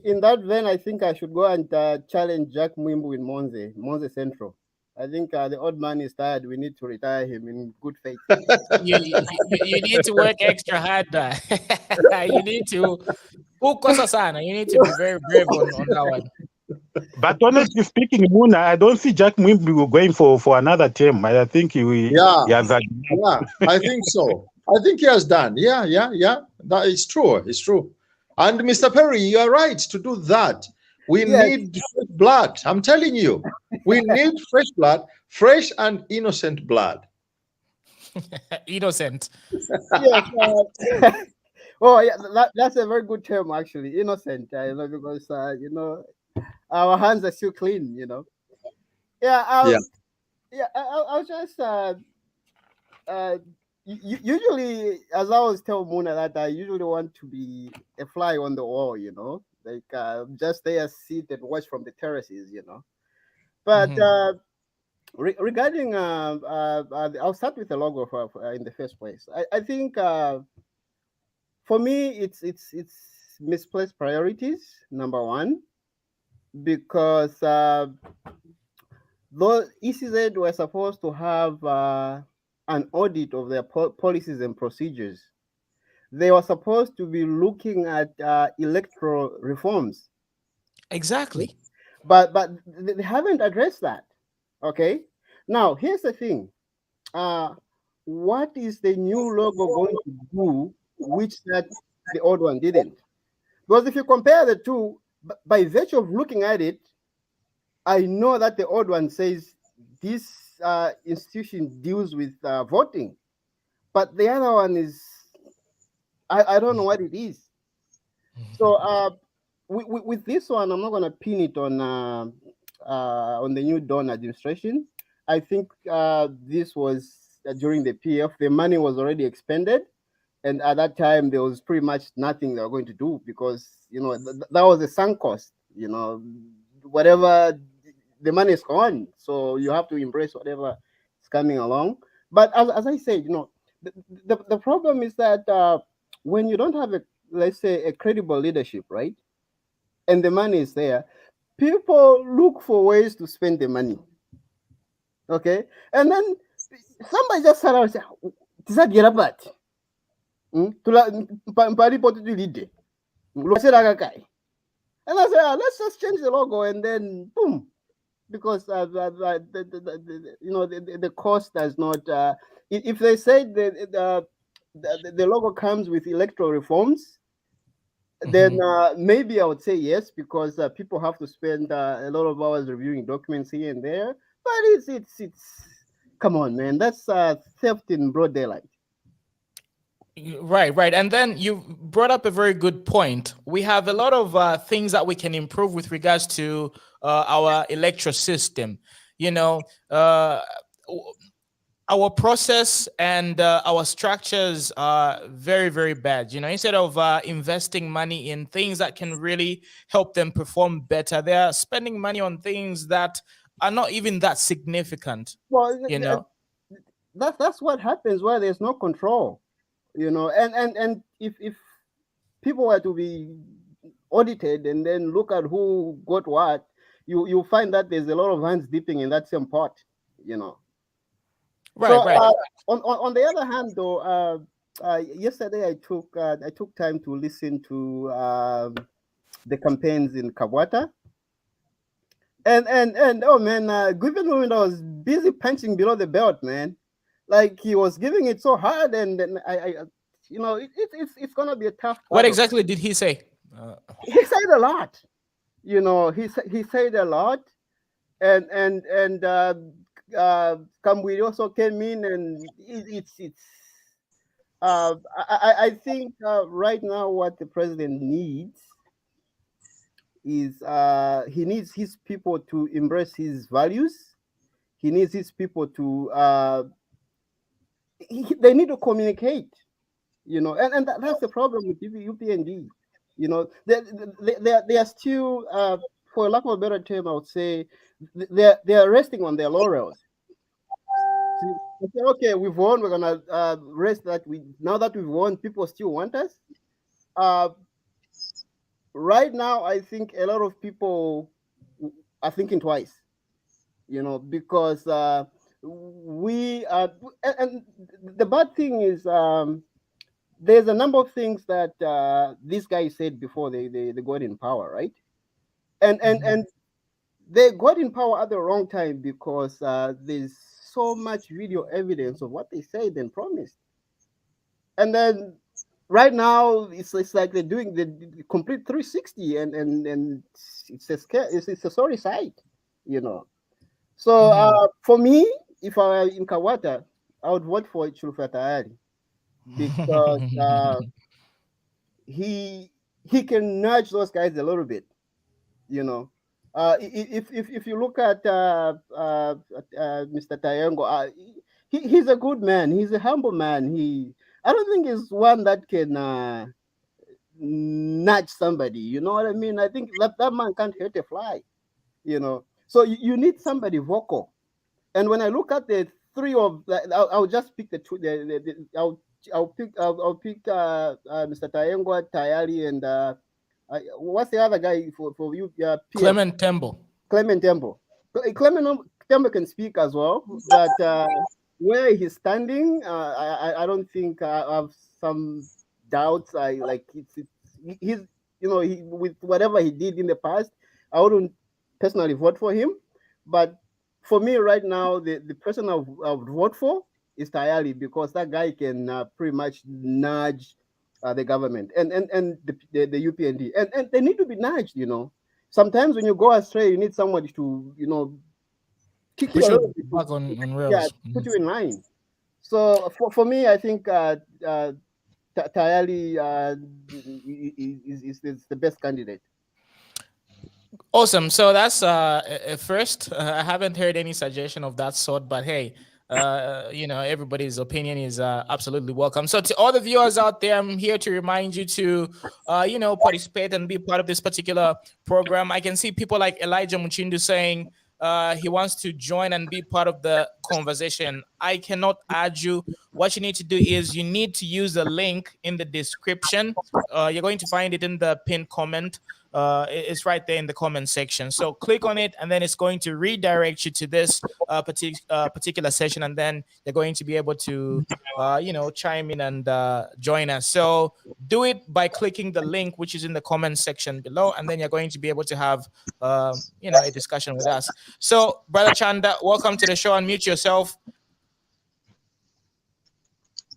In that vein, I think I should go and challenge Jack Mwimbu in Monze Central. I think the old man is tired. We need to retire him in good faith. You need to work extra hard. You need to be very brave on that one. But honestly speaking, Muna, I don't see Jack Mwimbu going for another term. I think he has done. Yeah, I think so. I think he has done. Yeah. That is true. It's true. And Mr. Perry, you are right to do that. We need fresh blood. I'm telling you, we need fresh blood, fresh and innocent blood. Innocent. Yes. Oh, yeah, that's a very good term, actually. Innocent, because our hands are still clean. Yeah. I was just usually, as I always tell Mona, that I usually want to be a fly on the wall, like just there, sit and watch from the terraces, But regarding, I'll start with the logo in the first place. I think for me, it's misplaced priorities, number one, because those ECZ were supposed to have an audit of their policies and procedures. They were supposed to be looking at electoral reforms. Exactly. But they haven't addressed that. Okay. Now, here's the thing. What is the new logo going to do, which that the old one didn't? Because if you compare the two, by virtue of looking at it, I know that the old one says this institution deals with voting, but the other one is, I don't know what it is. So with this one, I'm not going to pin it on the new Dawn administration. I think this was during the PF. The money was already expended, and at that time there was pretty much nothing they were going to do because that was a sunk cost. Whatever, the money is gone, so you have to embrace whatever is coming along. But as I said, the problem is that when you don't have let's say a credible leadership, right, and the money is there, people look for ways to spend the money. Okay, and then somebody just sat out and said, "Does that get up at?" And I said, let's just change the logo, and then boom, because the cost does not. If they say the logo comes with electoral reforms, then maybe I would say yes, because people have to spend a lot of hours reviewing documents here and there. But it's come on, man, that's theft in broad daylight. Right. And then you brought up a very good point. We have a lot of things that we can improve with regards to our electoral system. Our process and our structures are very, very bad. Instead of investing money in things that can really help them perform better, they are spending money on things that are not even that significant. Well, that's what happens where there's no control. And if people were to be audited and then look at who got what, you find that there's a lot of hands dipping in that same pot. Right, so, right. On the other hand, though, yesterday I took time to listen to the campaigns in Kabwata, and oh man, Given Moment was busy punching below the belt, man. Like he was giving it so hard, and it's gonna be a tough battle. What exactly did he say? He said a lot. He said a lot, and Kamwiri also came in, and I think right now what the president needs is he needs his people to embrace his values. He needs his people to they need to communicate, and that's the problem with UPND. They are still, for lack of a better term, I would say, they are resting on their laurels. They say, okay, we've won. We're gonna rest that. Now that we've won, people still want us. Right now, I think a lot of people are thinking twice, because we are. And the bad thing is, there's a number of things that these guys said before they got in power, right? And they got in power at the wrong time because there's so much video evidence of what they said and promised. And then right now it's like they're doing the complete 360, and it's a sorry sight, So for me, if I were in Kawata, I would vote for Chulufa Tayari, because he can nudge those guys a little bit, If you look at Mr. Tayengwa, he's a good man. He's a humble man. I don't think he's one that can nudge somebody. You know what I mean? I think that man can't hurt a fly. So you need somebody vocal. And when I look at the three of, I'll just pick the two. I'll pick Mr. Tayengwa, Tayari, and what's the other guy for you? Clement Tembo. Clement Tembo. Clement Tembo can speak as well, but where he's standing, I don't think I have some doubts. He's with whatever he did in the past, I wouldn't personally vote for him. But for me right now, the person I would vote for is Tayari, because that guy can pretty much nudge the government and the UPND, and they need to be nudged. Sometimes when you go astray, you need somebody to kick you back on rails. Put you in line. So for me, I think Tayari is the best candidate. Awesome. So that's a first. I haven't heard any suggestion of that sort, but hey, everybody's opinion is absolutely welcome. So to all the viewers out there, I'm here to remind you to, participate and be part of this particular program. I can see people like Elijah Muchindu saying he wants to join and be part of the conversation. I cannot add you. What you need to do is you need to use the link in the description. You're going to find it in the pinned comment. It's right there in the comment section. So click on it, and then it's going to redirect you to this particular session, and then you're going to be able to, chime in and join us. So do it by clicking the link which is in the comment section below, and then you're going to be able to have, a discussion with us. So, Brother Chanda, welcome to the show. Unmute yourself.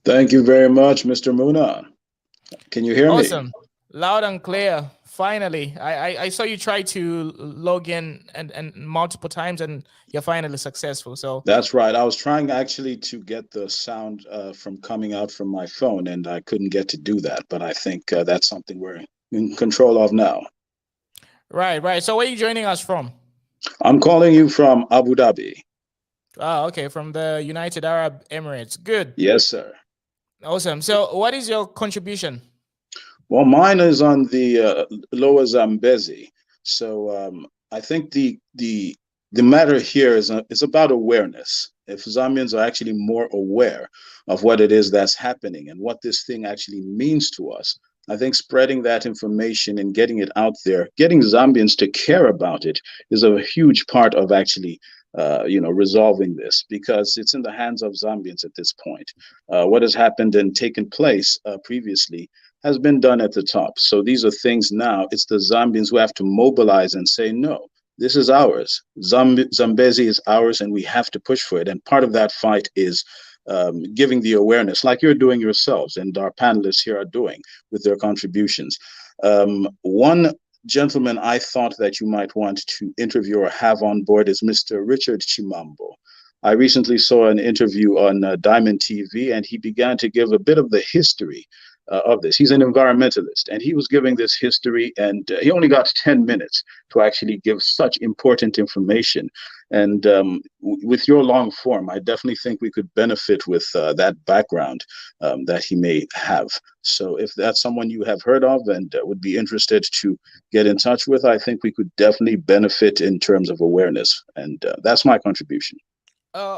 Thank you very much, Mr. Muna. Can you hear me? Awesome. Loud and clear. Finally, I saw you try to log in and multiple times, and you're finally successful. So that's right. I was trying actually to get the sound from coming out from my phone, and I couldn't get to do that. But I think that's something we're in control of now. Right. So where are you joining us from? I'm calling you from Abu Dhabi. Ah, okay, from the United Arab Emirates. Good. Yes, sir. Awesome. So what is your contribution? Well, mine is on the lower Zambezi. So I think the matter here is about awareness. If Zambians are actually more aware of what it is that's happening and what this thing actually means to us, I think spreading that information and getting it out there, getting Zambians to care about it, is a huge part of actually resolving this, because it's in the hands of Zambians at this point. What has happened and taken place previously has been done at the top. So these are things now, it's the Zambians who have to mobilize and say, no, this is ours. Zambezi is ours, and we have to push for it. And part of that fight is giving the awareness, like you're doing yourselves and our panelists here are doing with their contributions. One gentleman I thought that you might want to interview or have on board is Mr. Richard Chimambo. I recently saw an interview on Diamond TV, and he began to give a bit of the history of this. He's an environmentalist, and he was giving this history, and he only got 10 minutes to actually give such important information. And with your long form, I definitely think we could benefit with that background that he may have. So if that's someone you have heard of and would be interested to get in touch with, I think we could definitely benefit in terms of awareness. And that's my contribution.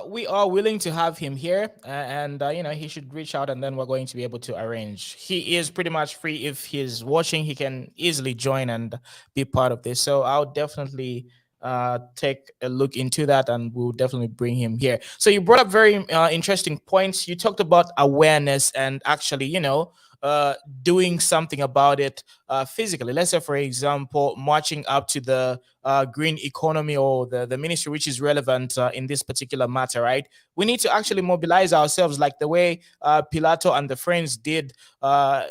We are willing to have him here, and he should reach out, and then we're going to be able to arrange. He is pretty much free. If he's watching, he can easily join and be part of this. So I'll definitely take a look into that, and we'll definitely bring him here. So you brought up very interesting points. You talked about awareness and actually, doing something about it physically. Let's say, for example, marching up to the green economy or the ministry which is relevant in this particular matter, right? We need to actually mobilize ourselves like the way Pilato and the friends did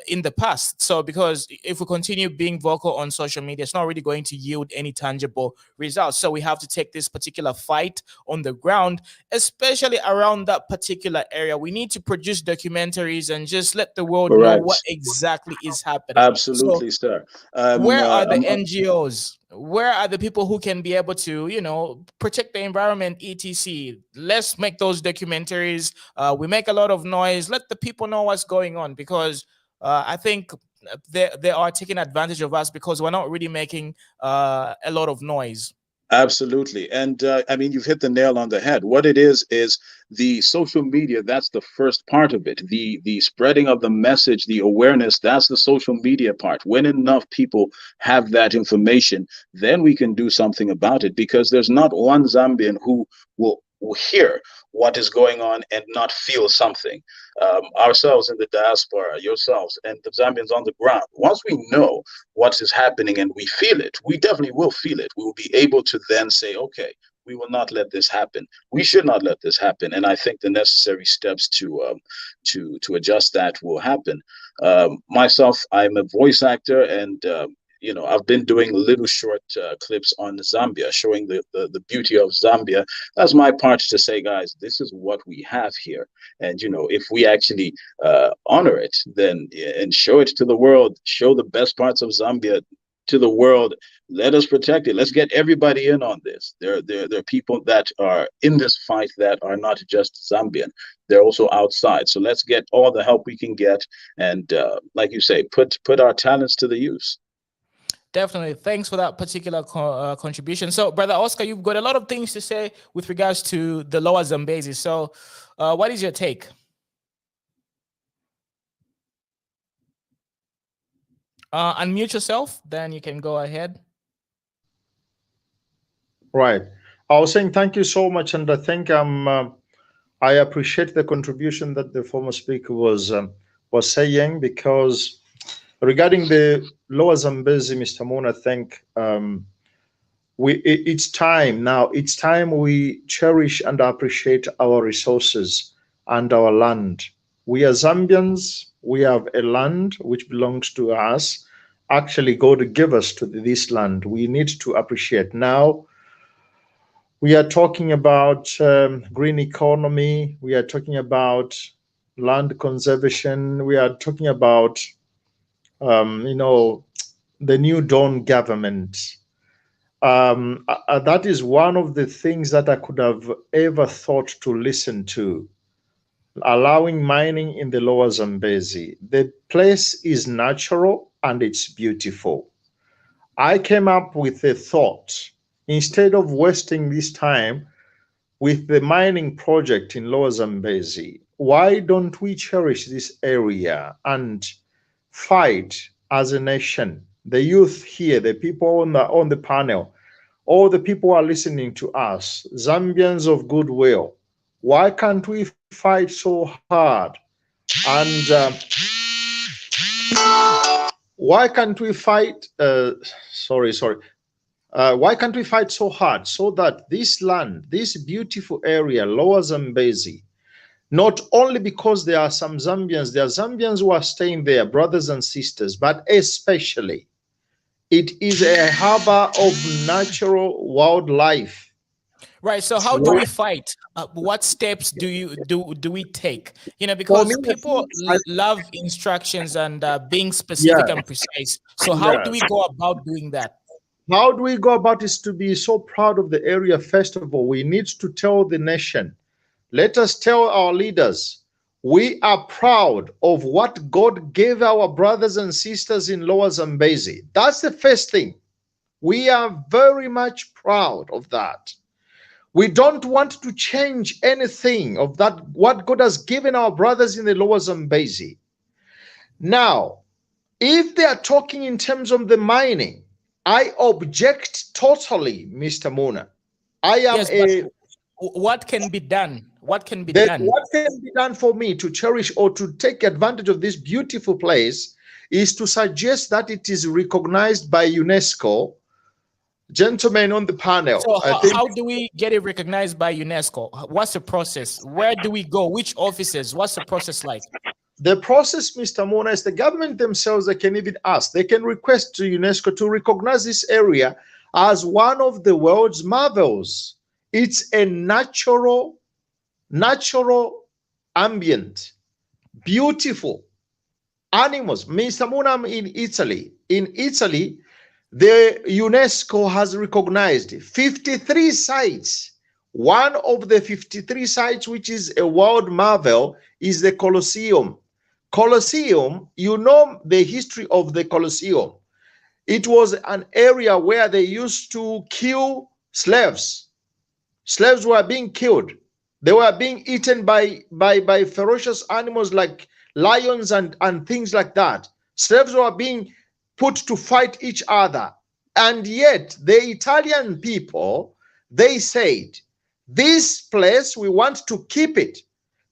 in the past. So because if we continue being vocal on social media, it's not really going to yield any tangible results. So we have to take this particular fight on the ground, especially around that particular area. We need to produce documentaries and just let the world know what exactly is happening. Absolutely, sir. Where are the NGOs? Where are the people who can be able to, protect the environment, etc.? Let's make those documentaries. We make a lot of noise. Let the people know what's going on, because I think they are taking advantage of us because we're not really making a lot of noise. Absolutely. And I mean, you've hit the nail on the head. What it is the social media. That's the first part of it. The spreading of the message, the awareness, that's the social media part. When enough people have that information, then we can do something about it, because there's not one Zambian who will hear what is going on and not feel something. Ourselves in the diaspora, yourselves, and the Zambians on the ground, once we know what is happening and we feel it, we definitely will feel it. We will be able to then say, okay, we will not let this happen. We should not let this happen. And I think the necessary steps to adjust that will happen. Myself, I'm a voice actor, and I've been doing little short clips on Zambia, showing the beauty of Zambia. That's my part to say, guys, this is what we have here. And, if we actually honor it, then and show it to the world, show the best parts of Zambia to the world, let us protect it. Let's get everybody in on this. There are people that are in this fight that are not just Zambian. They're also outside. So let's get all the help we can get. And like you say, put our talents to the use. Definitely. Thanks for that particular contribution. So, Brother Oscar, you've got a lot of things to say with regards to the Lower Zambezi. So what is your take? Unmute yourself, then you can go ahead. Right. I was saying thank you so much, and I think I appreciate the contribution that the former speaker was saying, because regarding the Lower Zambezi, Mr. Moon, I think it's time now. It's time we cherish and appreciate our resources and our land. We are Zambians. We have a land which belongs to us. Actually, God gave us to this land. We need to appreciate. Now, we are talking about green economy. We are talking about land conservation. We are talking about, you know, the new Dawn government. That is one of the things that I could have ever thought to listen to. Allowing mining in the Lower Zambezi. The place is natural and it's beautiful. I came up with a thought. Instead of wasting this time with the mining project in Lower Zambezi, why don't we cherish this area and fight as a nation? The youth here, the people on the panel, all the people who are listening to us, Zambians of goodwill, why can't we fight so hard? And why can't we fight? Why can't we fight so hard so that this land, this beautiful area, Lower Zambezi, not only because there are some Zambians, there are Zambians who are staying there, brothers and sisters, but especially it is a harbor of natural wildlife. Right. So how do we fight? What steps do we take? You know, because people love instructions and being specific and precise. So how do we go about doing that? How do we go about is to be so proud of the area. First of all, we need to tell the nation. Let us tell our leaders, we are proud of what God gave our brothers and sisters in Lower Zambezi. That's the first thing. We are very much proud of that. We don't want to change anything of that, what God has given our brothers in the Lower Zambezi. Now, if they are talking in terms of the mining, I object totally, Mr. Mona. What can be done? What can be done? What can be done for me to cherish or to take advantage of this beautiful place is to suggest that it is recognized by UNESCO. Gentlemen on the panel. So how do we get it recognized by UNESCO? What's the process? Where do we go? Which offices? What's the process like? The process, Mr. Mona, is the government themselves. They can even ask. They can request to UNESCO to recognize this area as one of the world's marvels. It's a natural ambient, beautiful animals. Mr. Mona, in Italy. In Italy, the UNESCO has recognized 53 sites. One of the 53 sites, which is a world marvel, is the Colosseum. Colosseum, you know the history of the Colosseum. It was an area where they used to kill slaves. Slaves were being killed. They were being eaten by ferocious animals like lions and things like that. Slaves were being put to fight each other. And yet the Italian people, they said, this place, we want to keep it.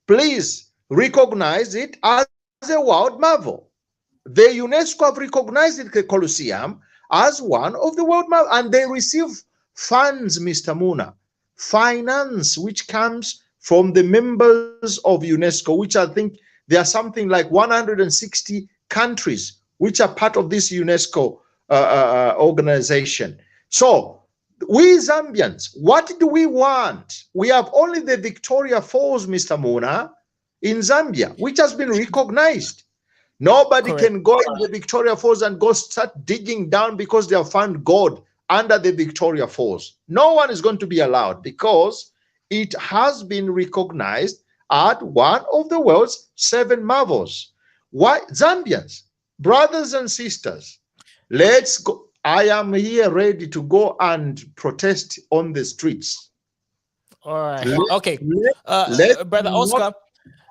Please recognize it as a world marvel. The UNESCO have recognized the Colosseum as one of the world marvel, and they receive funds, Mr. Muna, finance, which comes from the members of UNESCO, which I think there are something like 160 countries which are part of this UNESCO organization. So we Zambians, what do we want? We have only the Victoria Falls, Mr. Mona, in Zambia, which has been recognized. Nobody Correct. can go in the Victoria Falls and go start digging down because they have found gold under the Victoria Falls. No one is going to be allowed because it has been recognized as one of the world's 7 marvels. Why, Zambians, brothers and sisters, let's go. I am here ready to go and protest on the streets. All right. Let- Okay. Brother not- Oscar,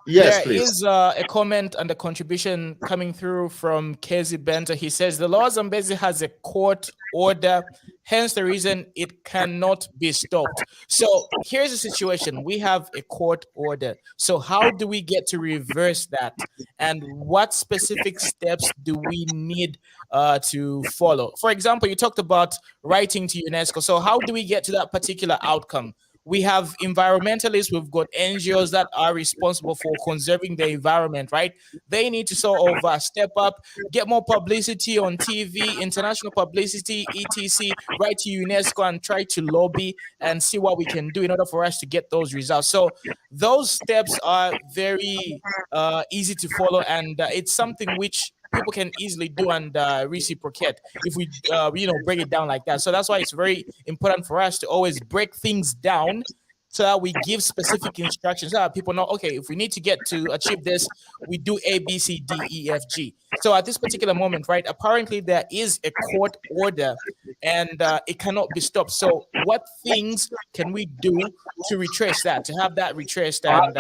Yes, there please. is a comment and a contribution coming through from Kezi Benta. He says the law Zambezi has a court order, hence the reason it cannot be stopped. So here's the situation. We have a court order. So how do we get to reverse that? And what specific steps do we need to follow? For example, you talked about writing to UNESCO. So how do we get to that particular outcome? We have environmentalists, we've got NGOs that are responsible for conserving the environment, right? They need to sort of step up, get more publicity on TV, international publicity, etc., write to UNESCO and try to lobby and see what we can do in order for us to get those results. So those steps are very easy to follow, and it's something which people can easily do and reciprocate if we break it down like that. So that's why it's very important for us to always break things down so that we give specific instructions so that people know, okay, if we need to get to achieve this, we do A, B, C, D, E, F, G. So at this particular moment, right, apparently there is a court order and it cannot be stopped. So what things can we do to retrace that, to have that retraced and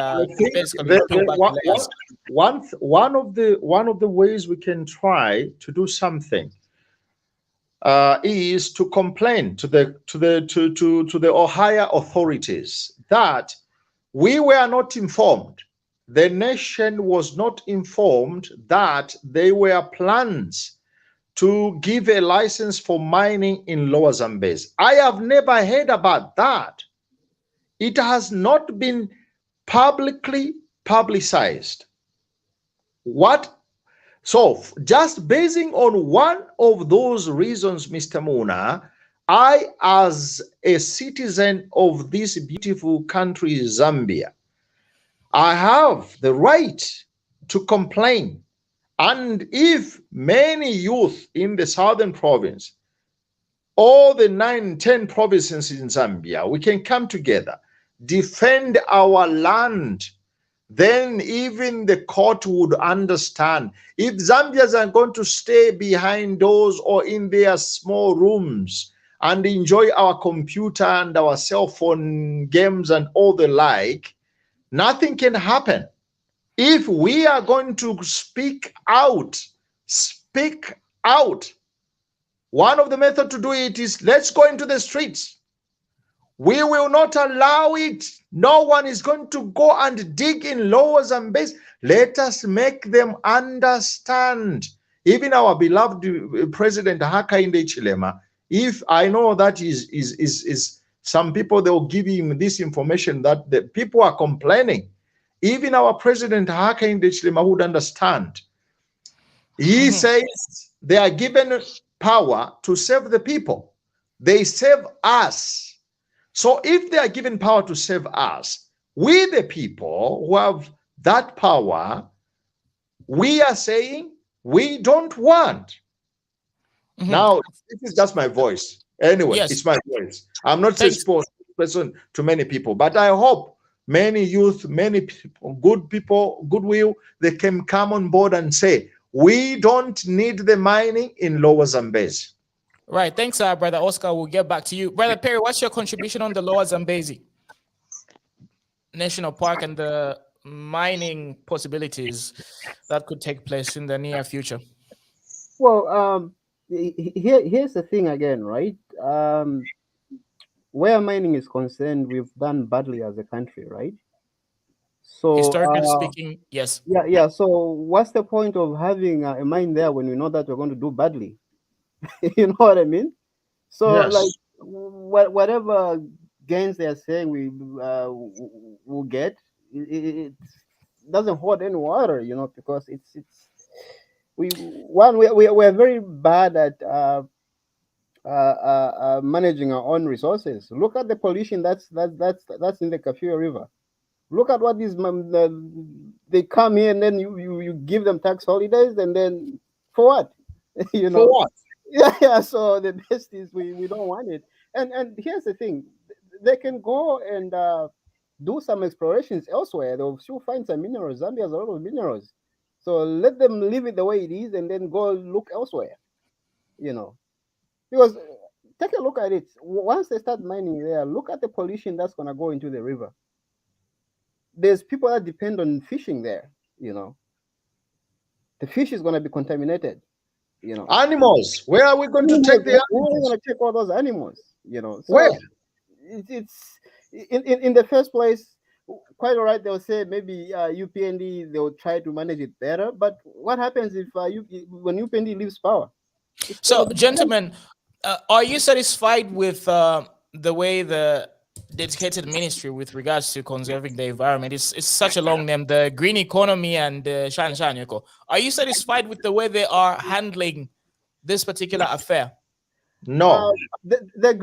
basically peel back the layers? One of the ways we can try to do something is to complain to the Ohio authorities that we were not informed. The nation was not informed that there were plans to give a license for mining in Lower Zambezi. I have never heard about that. It has not been publicly publicized. So just basing on one of those reasons, Mr. Muna, I, as a citizen of this beautiful country, Zambia, I have the right to complain. And if many youth in the southern province, all the 9, 10 provinces in Zambia, we can come together, defend our land, then even the court would understand. If Zambians are going to stay behind doors or in their small rooms and enjoy our computer and our cell phone games and all the like, nothing can happen. If we are going to speak out, one of the methods to do it is let's go into the streets. We will not allow it. No one is going to go and dig in Lower Zambezi. Let us make them understand. Even our beloved President Hakainde Hichilema, if I know that is some people, they will give him this information that the people are complaining. Even our President Hakainde Hichilema would understand. He says they are given power to serve the people. They serve us. So if they are given power to serve us, we the people who have that power, we are saying we don't want. Now, this is just my voice. Anyway, Yes. it's my voice. I'm not a spokesperson to many people, but I hope many youth, many people, goodwill, they can come on board and say, we don't need the mining in Lower Zambezi. Right. Thanks, Brother Oscar. We'll get back to you. Brother Perry, what's your contribution on the Lower Zambezi National Park and the mining possibilities that could take place in the near future? Well, here's the thing again, right? Where mining is concerned, we've done badly as a country, right? So historically speaking, yes. Yeah. So what's the point of having a mine there when we know that we're going to do badly? You know what I mean? So Yes. like whatever gains they are saying we will get, it doesn't hold any water, you know, because we're very bad at managing our own resources. Look at the pollution that's in the Kafue River. Look at what these they come here and then you give them tax holidays, and then for what? You know, For what? yeah. So the best is we don't want it. And here's the thing, they can go and do some explorations elsewhere. They'll still find some minerals. Zambia has a lot of minerals, so let them leave it the way it is and then go look elsewhere. You know, because take a look at it. Once they start mining there, look at the pollution that's gonna go into the river. There's people that depend on fishing there. You know, the fish is gonna be contaminated. You know, Animals. Where are we going to take the where are we animals? gonna take all those animals? You know, so Where? it's in the first place. Quite all right. They'll say maybe UPND they'll try to manage it better. But what happens if when UPND leaves power? So, gentlemen, are you satisfied with the way the dedicated ministry with regards to conserving the environment? It's such a long name, the green economy and Shan Yoko. Are you satisfied with the way they are handling this particular affair? No. The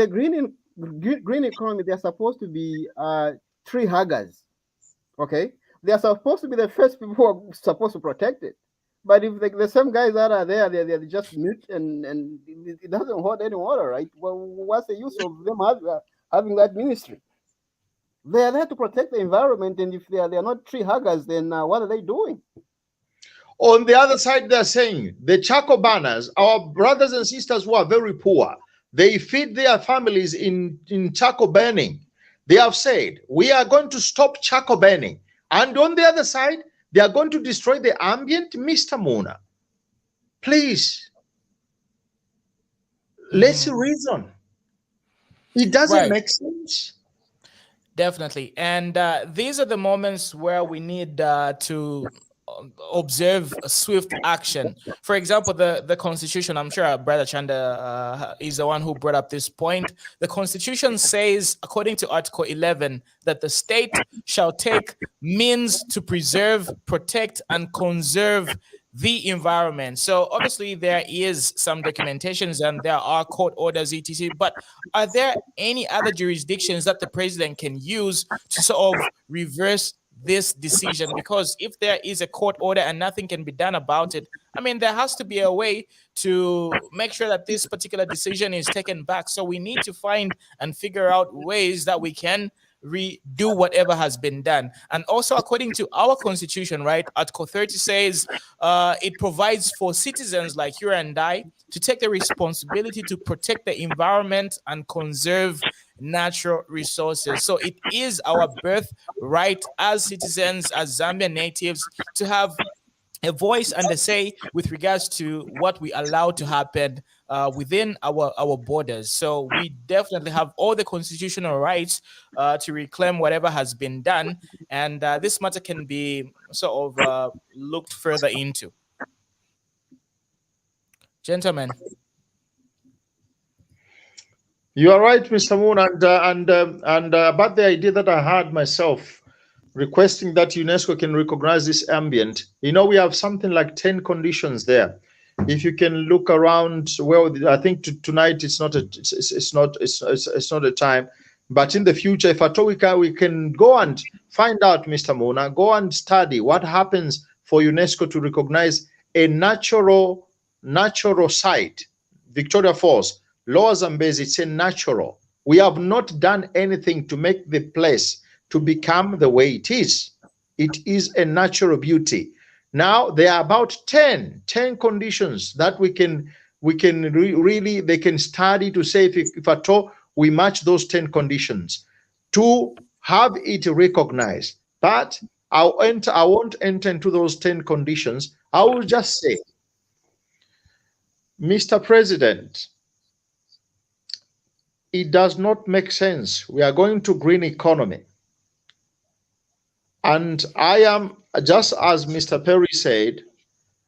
green economy, they're supposed to be tree huggers. Okay, they are supposed to be the first people who are supposed to protect it. But if the same guys that are there, they're just mute and it doesn't hold any water, right? Well, what's the use of them having that ministry? They are there to protect the environment, and if they are not tree huggers, then what are they doing? On the other side, they're saying the Chacobanas, our brothers and sisters who are very poor, they feed their families in charcoal burning. They have said, we are going to stop charcoal burning. And on the other side, they are going to destroy the ambient. Mr. Muna, please, let's reason. It doesn't make sense. Definitely. And these are the moments where we need to observe swift action. For example, the Constitution, I'm sure Brother Chanda is the one who brought up this point. The Constitution says, according to Article 11, that the state shall take means to preserve, protect, and conserve the environment. So obviously there is some documentations and there are court orders, etc. But are there any other jurisdictions that the president can use to sort of reverse this decision? Because if there is a court order and nothing can be done about it, I mean, there has to be a way to make sure that this particular decision is taken back. So we need to find and figure out ways that we can redo whatever has been done. And also, according to our constitution, right, Article 30 says it provides for citizens like you and I to take the responsibility to protect the environment and conserve natural resources. So it is our birthright as citizens, as Zambian natives, to have a voice and a say with regards to what we allow to happen within our borders. So we definitely have all the constitutional rights to reclaim whatever has been done, and this matter can be sort of looked further into. Gentlemen. You are right, Mr. Moon, and about the idea that I had myself, requesting that UNESCO can recognize this ambient. You know, we have something like 10 conditions there. If you can look around, well, I think tonight it's not a time, but in the future, if at all we can go and find out, Mr. Mona, go and study what happens for UNESCO to recognize a natural site, Victoria Falls, Lower Zambezi. It's a natural. We have not done anything to make the place to become the way it is. It is a natural beauty. Now there are about 10 conditions that we can really they can study to say if at all we match those 10 conditions to have it recognized. But I won't enter into those 10 conditions. I will just say, Mr. President, it does not make sense. We are going to green economy. And I am, just as Mr. Perry said,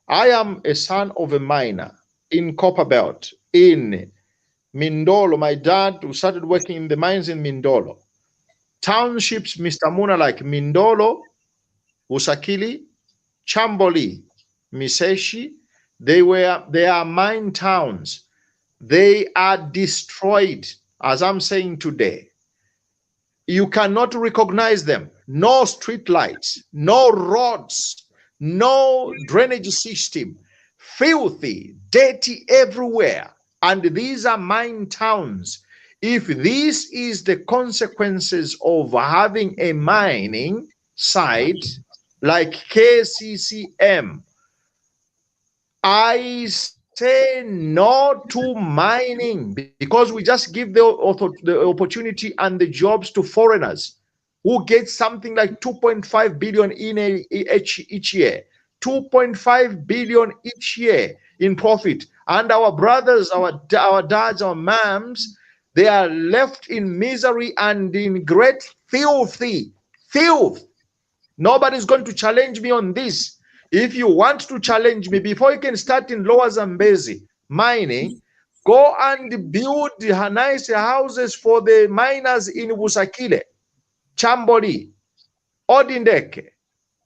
I am a son of a miner in Copperbelt in Mindolo. My dad who started working in the mines in Mindolo. Townships, Mr. Muna, like Mindolo, Usakili, Chamboli, Miseshi, they are mine towns. They are destroyed, as I'm saying today. You cannot recognize them. No street lights, no roads, no drainage system. Filthy, dirty everywhere. And these are mine towns. If this is the consequences of having a mining site like KCCM, I say no to mining, because we just give the opportunity and the jobs to foreigners who get something like 2.5 billion each year. 2.5 billion each year in profit. And our brothers, our dads, our moms, they are left in misery and in great filth. Nobody's going to challenge me on this. If you want to challenge me, before you can start in Lower Zambezi mining, go and build nice houses for the miners in Busakile, Chamboli, Odindeke,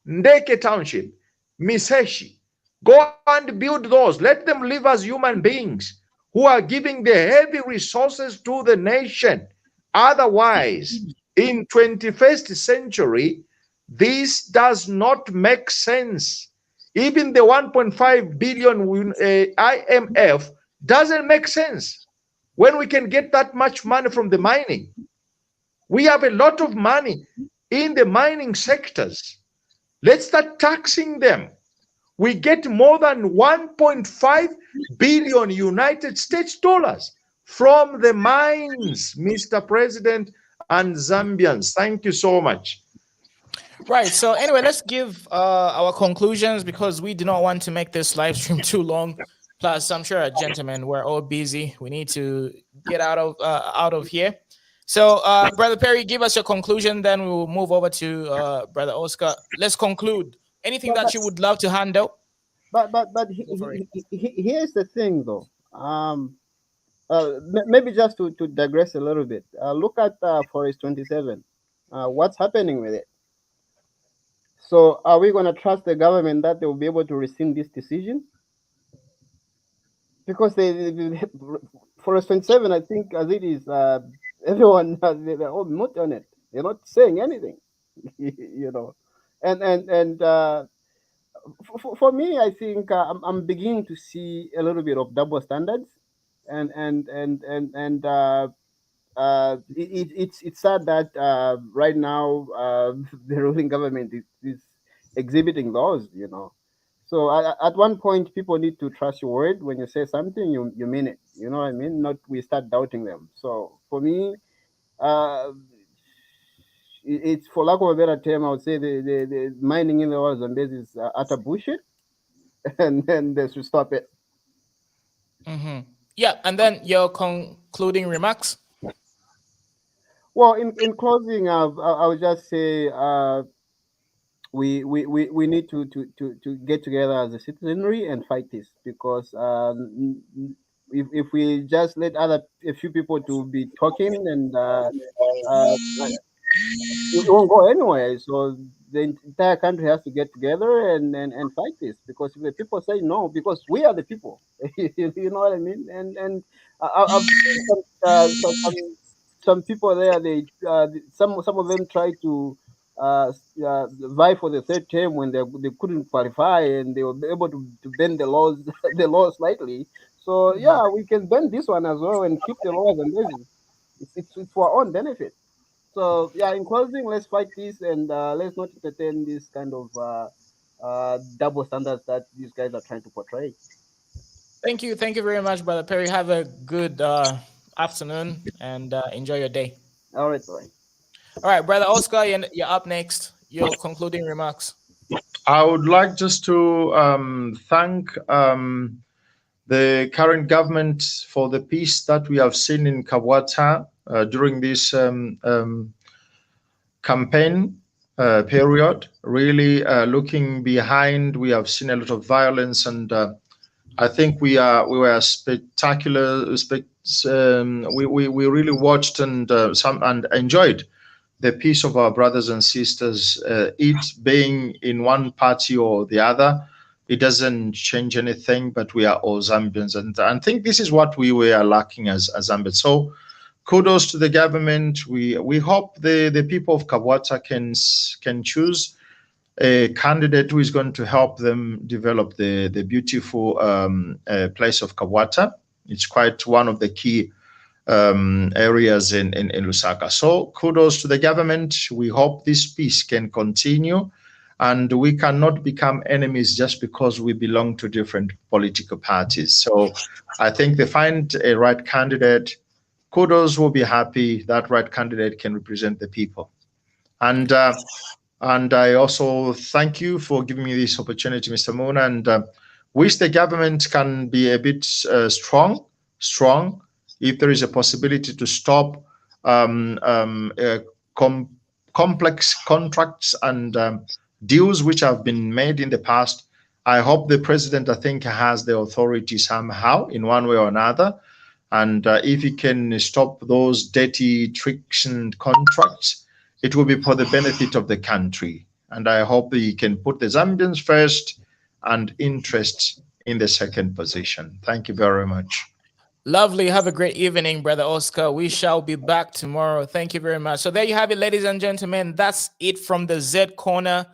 Ndeke Township, Miseshi. Go and build those. Let them live as human beings who are giving the heavy resources to the nation. Otherwise, in 21st century, this does not make sense. Even the 1.5 billion IMF doesn't make sense when we can get that much money from the mining. We have a lot of money in the mining sectors. Let's start taxing them. We get more than 1.5 billion United States dollars from the mines, Mr. President and Zambians. Thank you so much. Right. So anyway, let's give our conclusions, because we do not want to make this live stream too long. Plus, I'm sure, gentlemen, we're all busy. We need to get out of here. So, Brother Perry, give us your conclusion. Then we will move over to Brother Oscar. Let's conclude. Anything that you would love to handle? But here's the thing, though. Maybe just to digress a little bit. Look at Forest 27. What's happening with it? So are we going to trust the government that they will be able to rescind this decision? Because Forest 27, I think, as it is, everyone, they're all not on it. They're not saying anything, you know. And for me, I think I'm beginning to see a little bit of double standards, and it's sad that right now the ruling government is exhibiting those, you know. So at one point, people need to trust your word. When you say something, you mean it. You know what I mean? Not we start doubting them. So for me, it's, for lack of a better term, I would say the mining in the Lower Zambezi is utter bullshit, and then they should stop it. Mm-hmm. Yeah, and then your concluding remarks. Well, in closing, I would just say we need to get together as a citizenry and fight this, because if we just let a few people to be talking, and it won't go anywhere. So the entire country has to get together and fight this, because if the people say no, because we are the people, you know what I mean? And I've seen some people there. They some of them try to vie for the third term when they couldn't qualify, and they were able to bend the laws the law slightly. So yeah, we can bend this one as well and keep the laws and it's for our own benefit. So yeah, in closing, let's fight this, and let's not entertain this kind of double standards that these guys are trying to portray. Thank you very much, Brother Perry. Have a good afternoon, and enjoy your day. All right. All right, Brother Oscar, you're up next. Your concluding remarks. I would like just to thank the current government for the peace that we have seen in Kabwata during this campaign period. Really looking behind, we have seen a lot of violence, and I think we were spectacular. We really watched and enjoyed the peace of our brothers and sisters. It being in one party or the other, it doesn't change anything. But we are all Zambians, and I think this is what we were lacking as Zambians. So, kudos to the government. We hope the people of Kabwata can choose a candidate who is going to help them develop the beautiful place of Kabwata. It's quite one of the key areas in Lusaka. So kudos to the government. We hope this peace can continue, and we cannot become enemies just because we belong to different political parties. So I think they find a right candidate. Kudos, will be happy that right candidate can represent the people. And I also thank you for giving me this opportunity, Mr. Muna, and wish the government can be a bit strong, if there is a possibility to stop complex contracts and deals which have been made in the past. I hope the president, I think, has the authority somehow in one way or another. And if he can stop those dirty tricks and contracts, it will be for the benefit of the country. And I hope he can put the Zambians first and interests in the second position. Thank you very much. Lovely. Have a great evening, Brother Oscar. We shall be back tomorrow. Thank you very much. So there you have it, ladies and gentlemen. That's it from the Z Corner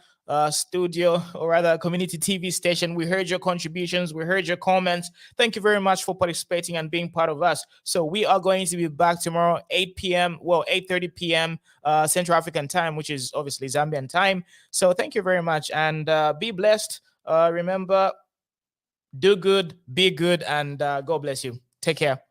studio, or rather community TV station. We heard your contributions. We heard your comments. Thank you very much for participating and being part of us. So we are going to be back tomorrow, 8 p.m. Well, 8:30 p.m. Central African time, which is obviously Zambian time. So thank you very much, and be blessed. Remember, do good, be good, and God bless you. Take care.